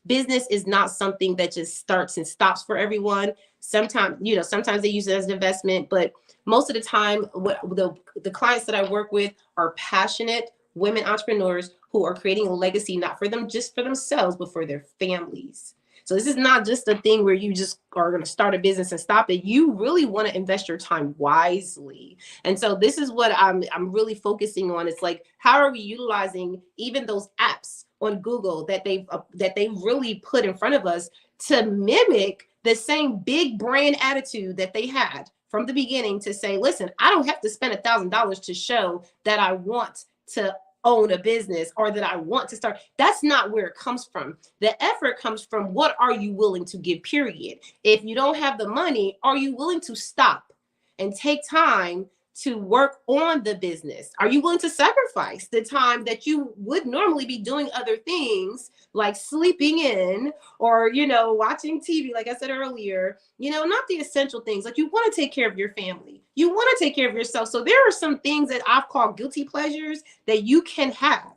business is not something that just starts and stops for everyone. Sometimes they use it as an investment, but most of the time, the clients that I work with are passionate women entrepreneurs who are creating a legacy, not just for themselves, but for their families. So this is not just a thing where you just are going to start a business and stop it. You really want to invest your time wisely. And so this is what I'm really focusing on. It's like, how are we utilizing even those apps on Google that they've really put in front of us to mimic the same big brand attitude that they had from the beginning, to say, listen, I don't have to spend $1,000 to show that I want to own a business or that I want to start. That's not where it comes from. The effort comes from, what are you willing to give, period. If you don't have the money, are you willing to stop and take time to work on the business? Are you willing to sacrifice the time that you would normally be doing other things, like sleeping in or, watching TV, like I said earlier, not the essential things. Like, you want to take care of your family. You want to take care of yourself. So there are some things that I've called guilty pleasures that you can have.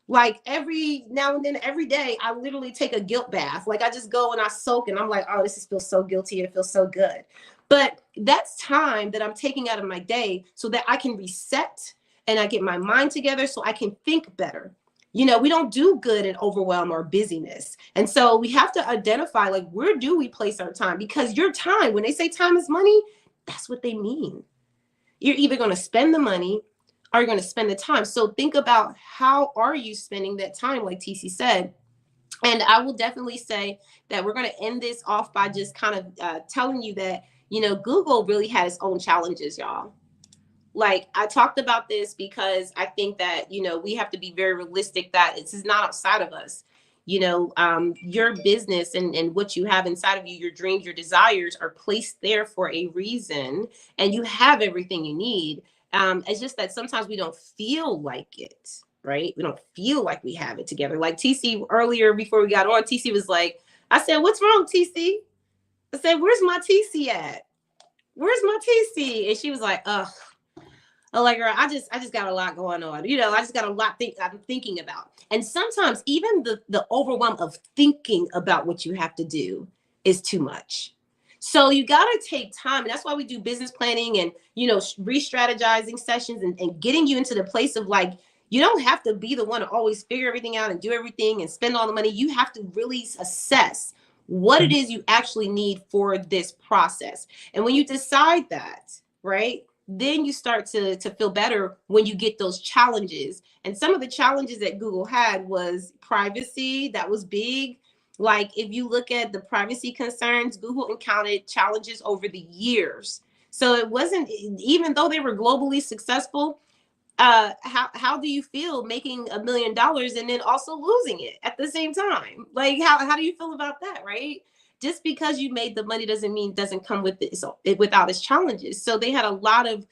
Like, every now and then, every day, I literally take a guilt bath. Like, I just go and I soak and I'm like, oh, this feels so guilty. It feels so good. But that's time that I'm taking out of my day so that I can reset and I get my mind together so I can think better. We don't do good in overwhelm or busyness. And so we have to identify, like, where do we place our time? Because your time, when they say time is money, that's what they mean. You're either going to spend the money or you're going to spend the time. So think about, how are you spending that time, like TeeCee said. And I will definitely say that we're going to end this off by just kind of telling you that, Google really had its own challenges, y'all. Like, I talked about this because I think that, we have to be very realistic that this is not outside of us. Your business and what you have inside of you, your dreams, your desires are placed there for a reason, and you have everything you need. It's just that sometimes we don't feel like it, right? We don't feel like we have it together. Like TeeCee earlier before we got on, TeeCee was like, I said, "What's wrong, TeeCee?" I said, "Where's my TeeCee at? Where's my TeeCee?" And she was like, "Ugh, Allegra, I just got a lot going on. I just got a lot I'm thinking about." And sometimes even the overwhelm of thinking about what you have to do is too much. So you got to take time. And that's why we do business planning and, re-strategizing sessions and getting you into the place of, like, you don't have to be the one to always figure everything out and do everything and spend all the money. You have to really assess what it is you actually need for this process. And when you decide that, right, then you start to feel better when you get those challenges. And some of the challenges that Google had was privacy. That was big. Like, if you look at the privacy concerns, Google encountered challenges over the years. So it wasn't, even though they were globally successful, how do you feel making $1 million and then also losing it at the same time? Like, how do you feel about that, right? Just because you made the money doesn't come with it, so without its challenges. So they had a lot of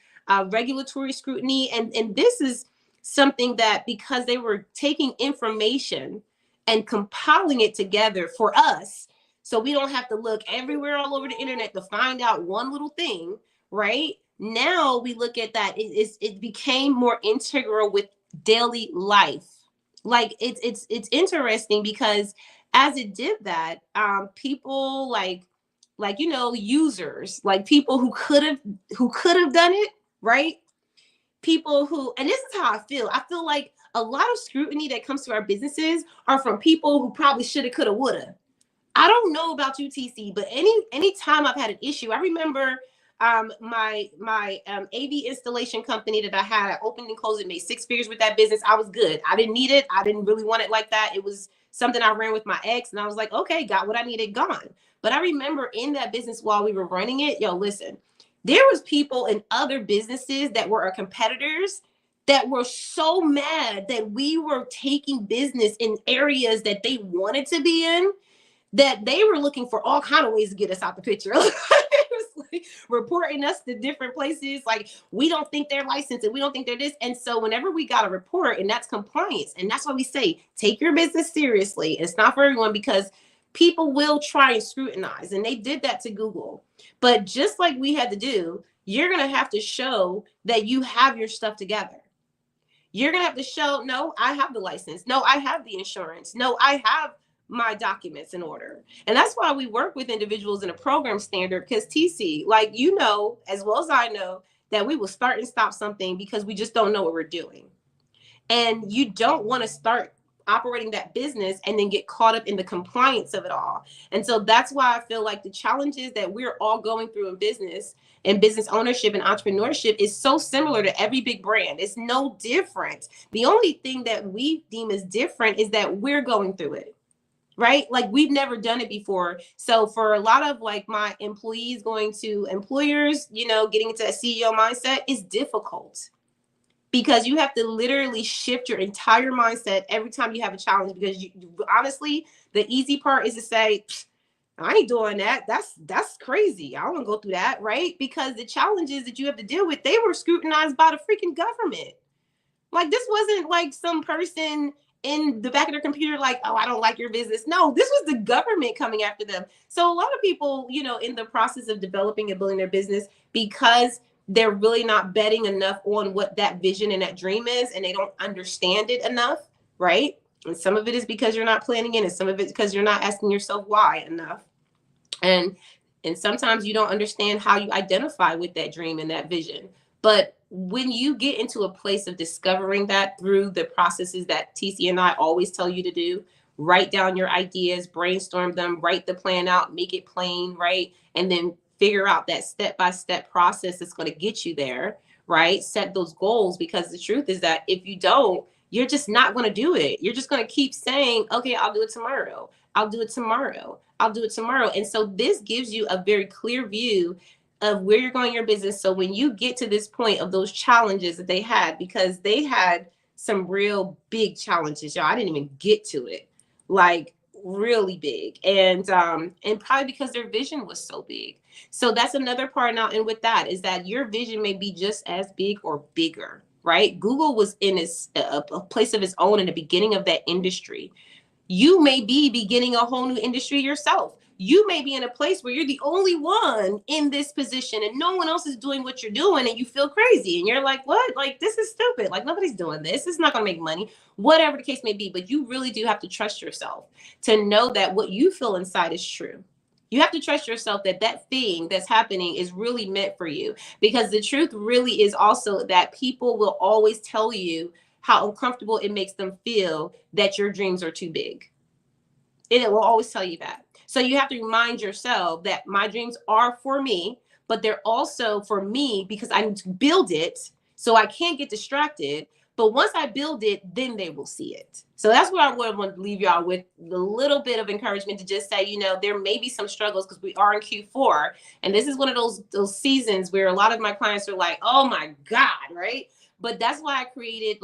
regulatory scrutiny, and this is something that, because they were taking information and compiling it together for us, so we don't have to look everywhere all over the internet to find out one little thing, right? Now we look at that, it became more integral with daily life. Like, it's interesting because as it did that, people like users, like people who could have done it, right? People who, and this is how I feel like a lot of scrutiny that comes to our businesses are from people who probably shoulda, coulda, woulda. I don't know about you, TeeCee, but any time I've had an issue, I remember my AV installation company that I had, I opened and closed it, made 6 figures with that business. I was good. I didn't need it. I didn't really want it like that. It was something I ran with my ex, and I was like, okay, got what I needed, gone. But I remember in that business while we were running it, listen, there was people in other businesses that were our competitors that were so mad that we were taking business in areas that they wanted to be in, that they were looking for all kind of ways to get us out the picture. It was like reporting us to different places. Like, we don't think they're licensed and we don't think they're this. And so whenever we got a report, and that's compliance, and that's why we say, take your business seriously. It's not for everyone, because people will try and scrutinize, and they did that to Google. But just like we had to do, you're going to have to show that you have your stuff together. You're going to have to show, no, I have the license. No, I have the insurance. No, I have my documents in order. And that's why we work with individuals in a program standard, because TeeCee, like, as well as I know, that we will start and stop something because we just don't know what we're doing. And you don't want to start operating that business and then get caught up in the compliance of it all. And so that's why I feel like the challenges that we're all going through in business and business ownership and entrepreneurship is so similar to every big brand. It's no different. The only thing that we deem as different is that we're going through it, right? Like, we've never done it before. So for a lot of like my employees going to employers, getting into a CEO mindset is difficult, because you have to literally shift your entire mindset every time you have a challenge. Because honestly, the easy part is to say, I ain't doing that. That's crazy. I don't want to go through that, right? Because the challenges that you have to deal with, they were scrutinized by the freaking government. Like, this wasn't like some person in the back of their computer like, oh, I don't like your business. No, this was the government coming after them. So a lot of people, in the process of developing and building their business, because they're really not betting enough on what that vision and that dream is, and they don't understand it enough, right? And some of it is because you're not planning in, and some of it is because you're not asking yourself why enough. And sometimes you don't understand how you identify with that dream and that vision. But when you get into a place of discovering that through the processes that TeeCee and I always tell you to do, write down your ideas, brainstorm them, write the plan out, make it plain, right? And then figure out that step-by-step process that's going to get you there, right? Set those goals, because the truth is that if you don't, you're just not going to do it. You're just going to keep saying, okay, I'll do it tomorrow. I'll do it tomorrow. I'll do it tomorrow. And so this gives you a very clear view of where you're going in your business. So when you get to this point of those challenges that they had, because they had some real big challenges, y'all. I didn't even get to it. Like really big. And probably because their vision was so big. So that's another part now. And with that is that your vision may be just as big or bigger, right? Google was in a place of its own in the beginning of that industry. You may be beginning a whole new industry yourself. You may be in a place where you're the only one in this position and no one else is doing what you're doing, and you feel crazy and you're like, what? Like, this is stupid. Like, nobody's doing this. It's not going to make money, whatever the case may be. But you really do have to trust yourself to know that what you feel inside is true. You have to trust yourself that that thing that's happening is really meant for you, because the truth really is also that people will always tell you how uncomfortable it makes them feel that your dreams are too big. It will always tell you that. So you have to remind yourself that my dreams are for me, but they're also for me because I need to build it so I can't get distracted. But once I build it, then they will see it. So that's what I would want to leave y'all with, a little bit of encouragement to just say, there may be some struggles because we are in Q4. And this is one of those seasons where a lot of my clients are like, oh my God, right? But that's why I created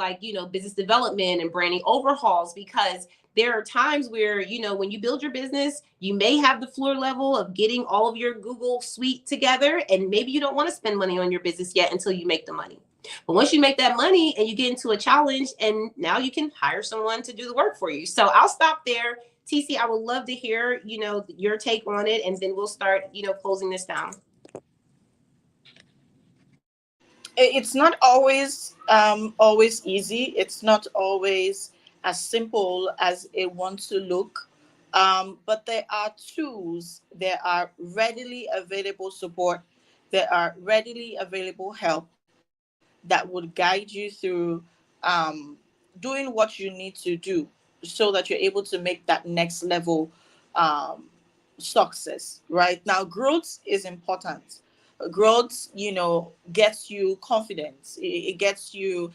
business development and branding overhauls, because there are times where, when you build your business, you may have the floor level of getting all of your Google suite together. And maybe you don't want to spend money on your business yet until you make the money. But once you make that money and you get into a challenge, and now you can hire someone to do the work for you. So I'll stop there. TeeCee, I would love to hear, your take on it. And then we'll start, closing this down. It's not always easy. It's not always as simple as it wants to look. But there are tools, there are readily available support, there are readily available help that would guide you through doing what you need to do so that you're able to make that next level um, success. Right now, growth is important. Growth, gets you confidence. It gets you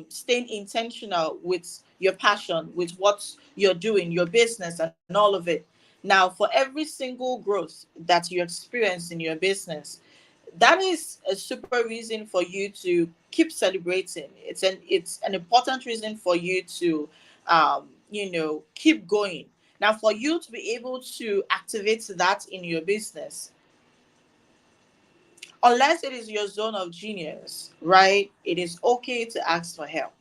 staying intentional with your passion, with what you're doing, your business, and all of it. Now, for every single growth that you experience in your business, that is a super reason for you to keep celebrating. It's an important reason for you to keep going. Now, for you to be able to activate that in your business, unless it is your zone of genius, right? It is okay to ask for help.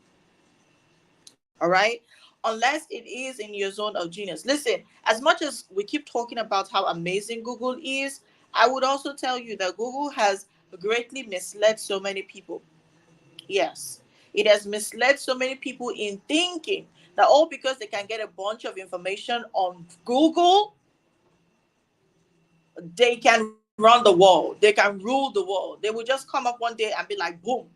All right. Unless it is in your zone of genius. Listen, as much as we keep talking about how amazing Google is, I would also tell you that Google has greatly misled so many people. Yes, it has misled so many people in thinking that all because they can get a bunch of information on Google, they can run the world, they can rule the world. They will just come up one day and be like, boom.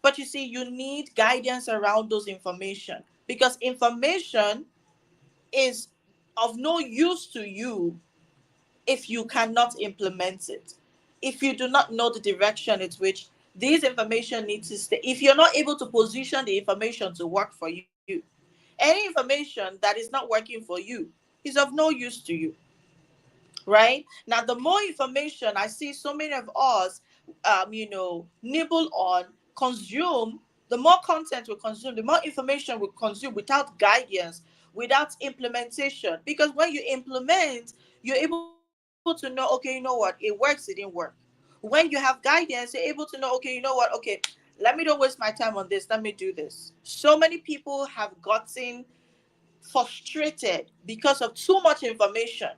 But you see, you need guidance around those information, because information is of no use to you if you cannot implement it. If you do not know the direction in which this information needs to stay, if you're not able to position the information to work for you, any information that is not working for you is of no use to you. Right now, the more information I see so many of us nibble on, consume, the more content we consume, the more information we consume without guidance, without implementation. Because when you implement, you're able to know, okay, you know what, it works, it didn't work. When you have guidance, you're able to know, okay, you know what, okay, let me don't waste my time on this, let me do this. So many people have gotten frustrated because of too much information.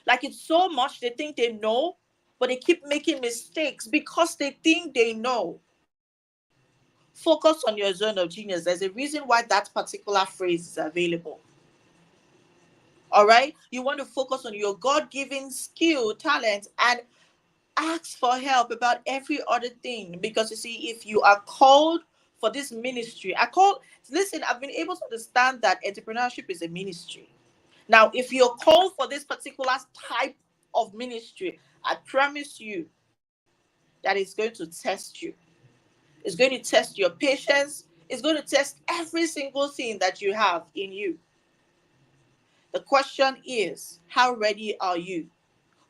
Like, it's so much they think they know, but they keep making mistakes because they think they know. Focus on your zone of genius. There's a reason why that particular phrase is available. All right? You want to focus on your God given skill, talent, and ask for help about every other thing. Because you see, if you are called for this ministry, listen, I've been able to understand that entrepreneurship is a ministry. Now, if you're called for this particular type of ministry, I promise you, that is going to test you. It's going to test your patience. It's going to test every single thing that you have in you. The question is, how ready are you?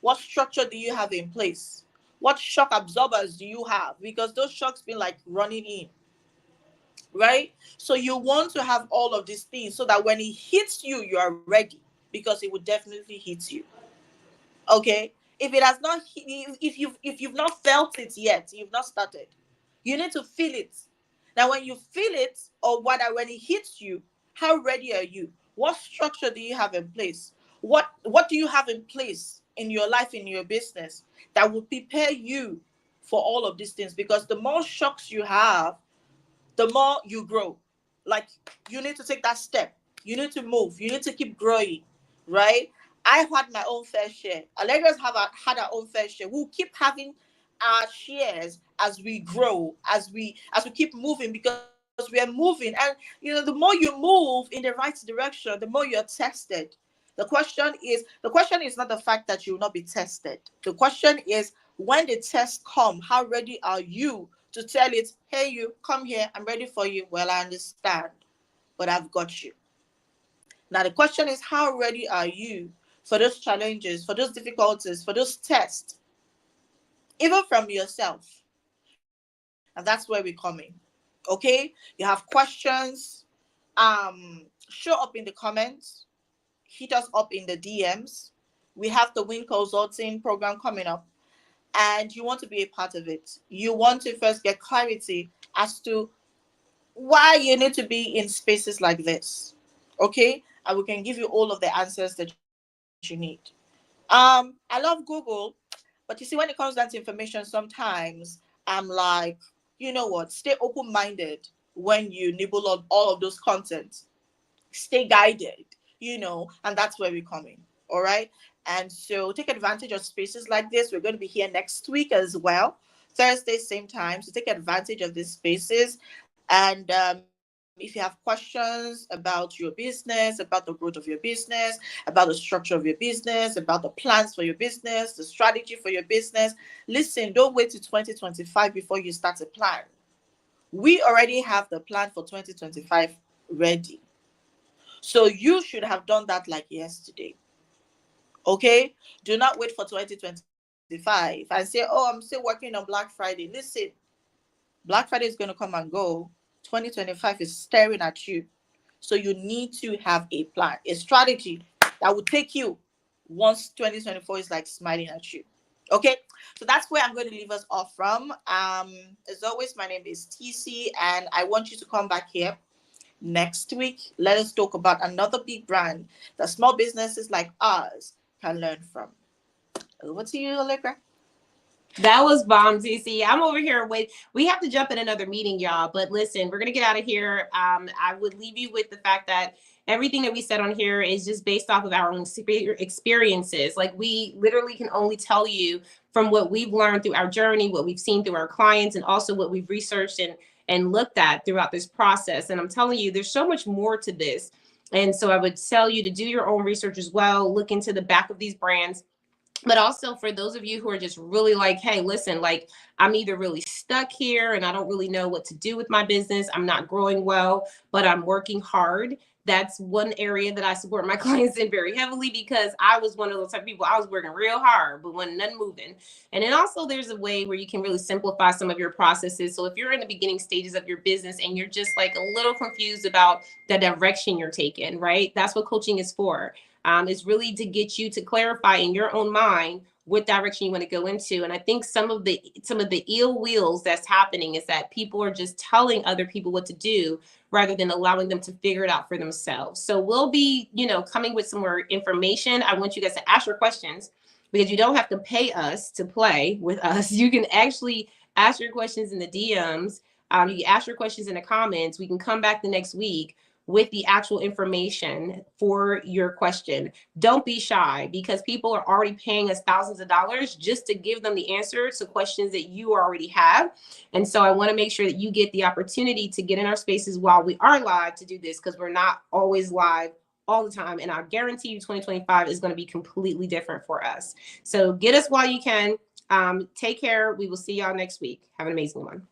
What structure do you have in place? What shock absorbers do you have? Because those shocks been like running in, right? So you want to have all of these things so that when it hits you, you are ready, because it will definitely hit you. Okay, if it has not if you've not felt it yet, you've not started, you need to feel it. Now when you feel it, or when it hits you, how ready are you? What structure do you have in place? What do you have in place in your life, in your business, that will prepare you for all of these things? Because the more shocks you have, the more you grow. Like, you need to take that step. You need to move. You need to keep growing, right? I've had my own fair share. Allegra's had our own fair share. We'll keep having our shares as we grow, as we keep moving, because we are moving. And the more you move in the right direction, the more you're tested. The question is not the fact that you will not be tested. The question is, when the test come, how ready are you to tell it, hey, you come here, I'm ready for you. Well, I understand, but I've got you. Now the question is, how ready are you for those challenges, for those difficulties, for those tests, even from yourself? And that's where we're coming. Okay, you have questions, show up in the comments, hit us up in the DMs. We have the Win Consulting program coming up, and you want to be a part of it. You want to first get clarity as to why you need to be in spaces like this. Okay, and we can give you all of the answers that you need. I love Google, but you see, when it comes down to information, sometimes I'm like, you know what, stay open-minded when you nibble on all of those contents. Stay guided, and that's where we're coming. All right. And so take advantage of spaces like this. We're going to be here next week as well, Thursday, same time. So take advantage of these spaces. And if you have questions about your business, about the growth of your business, about the structure of your business, about the plans for your business, the strategy for your business, listen, don't wait till 2025 before you start a plan. We already have the plan for 2025 ready. So you should have done that like yesterday. Okay? Do not wait for 2025 and say, oh, I'm still working on Black Friday. Listen, Black Friday is going to come and go. 2025 is staring at you. So you need to have a plan, a strategy that will take you once 2024 is like smiling at you. Okay? So that's where I'm going to leave us off from. As always, my name is TeeCee, and I want you to come back here next week. Let us talk about another big brand that small businesses like ours can learn from. Over to you, Allegra. That was bomb, TeeCee. I'm over here. Wait, we have to jump in another meeting, y'all. But listen, we're gonna get out of here. I would leave you with the fact that everything that we said on here is just based off of our own experiences. Like, we literally can only tell you from what we've learned through our journey, what we've seen through our clients, and also what we've researched and looked at throughout this process. And I'm telling you, there's so much more to this. And so I would tell you to do your own research as well. Look into the back of these brands, but also for those of you who are just really like, hey, listen, like, I'm either really stuck here and I don't really know what to do with my business. I'm not growing well, but I'm working hard. That's one area that I support my clients in very heavily, because I was one of those type of people. I was working real hard, but when nothing moving. And then also there's a way where you can really simplify some of your processes. So if you're in the beginning stages of your business and you're just like a little confused about the direction you're taking, right? That's what coaching is for. Is really to get you to clarify in your own mind what direction you want to go into. And I think some of the ill wheels that's happening is that people are just telling other people what to do rather than allowing them to figure it out for themselves. So we'll be, coming with some more information. I want you guys to ask your questions, because you don't have to pay us to play with us. You can actually ask your questions in the DMs. You can ask your questions in the comments. We can come back the next week with the actual information for your question. Don't be shy, because people are already paying us thousands of dollars just to give them the answer to questions that you already have. And so I want to make sure that you get the opportunity to get in our spaces while we are live to do this, because we're not always live all the time. And I guarantee you 2025 is going to be completely different for us. So get us while you can. Take care. We will see y'all next week. Have an amazing one.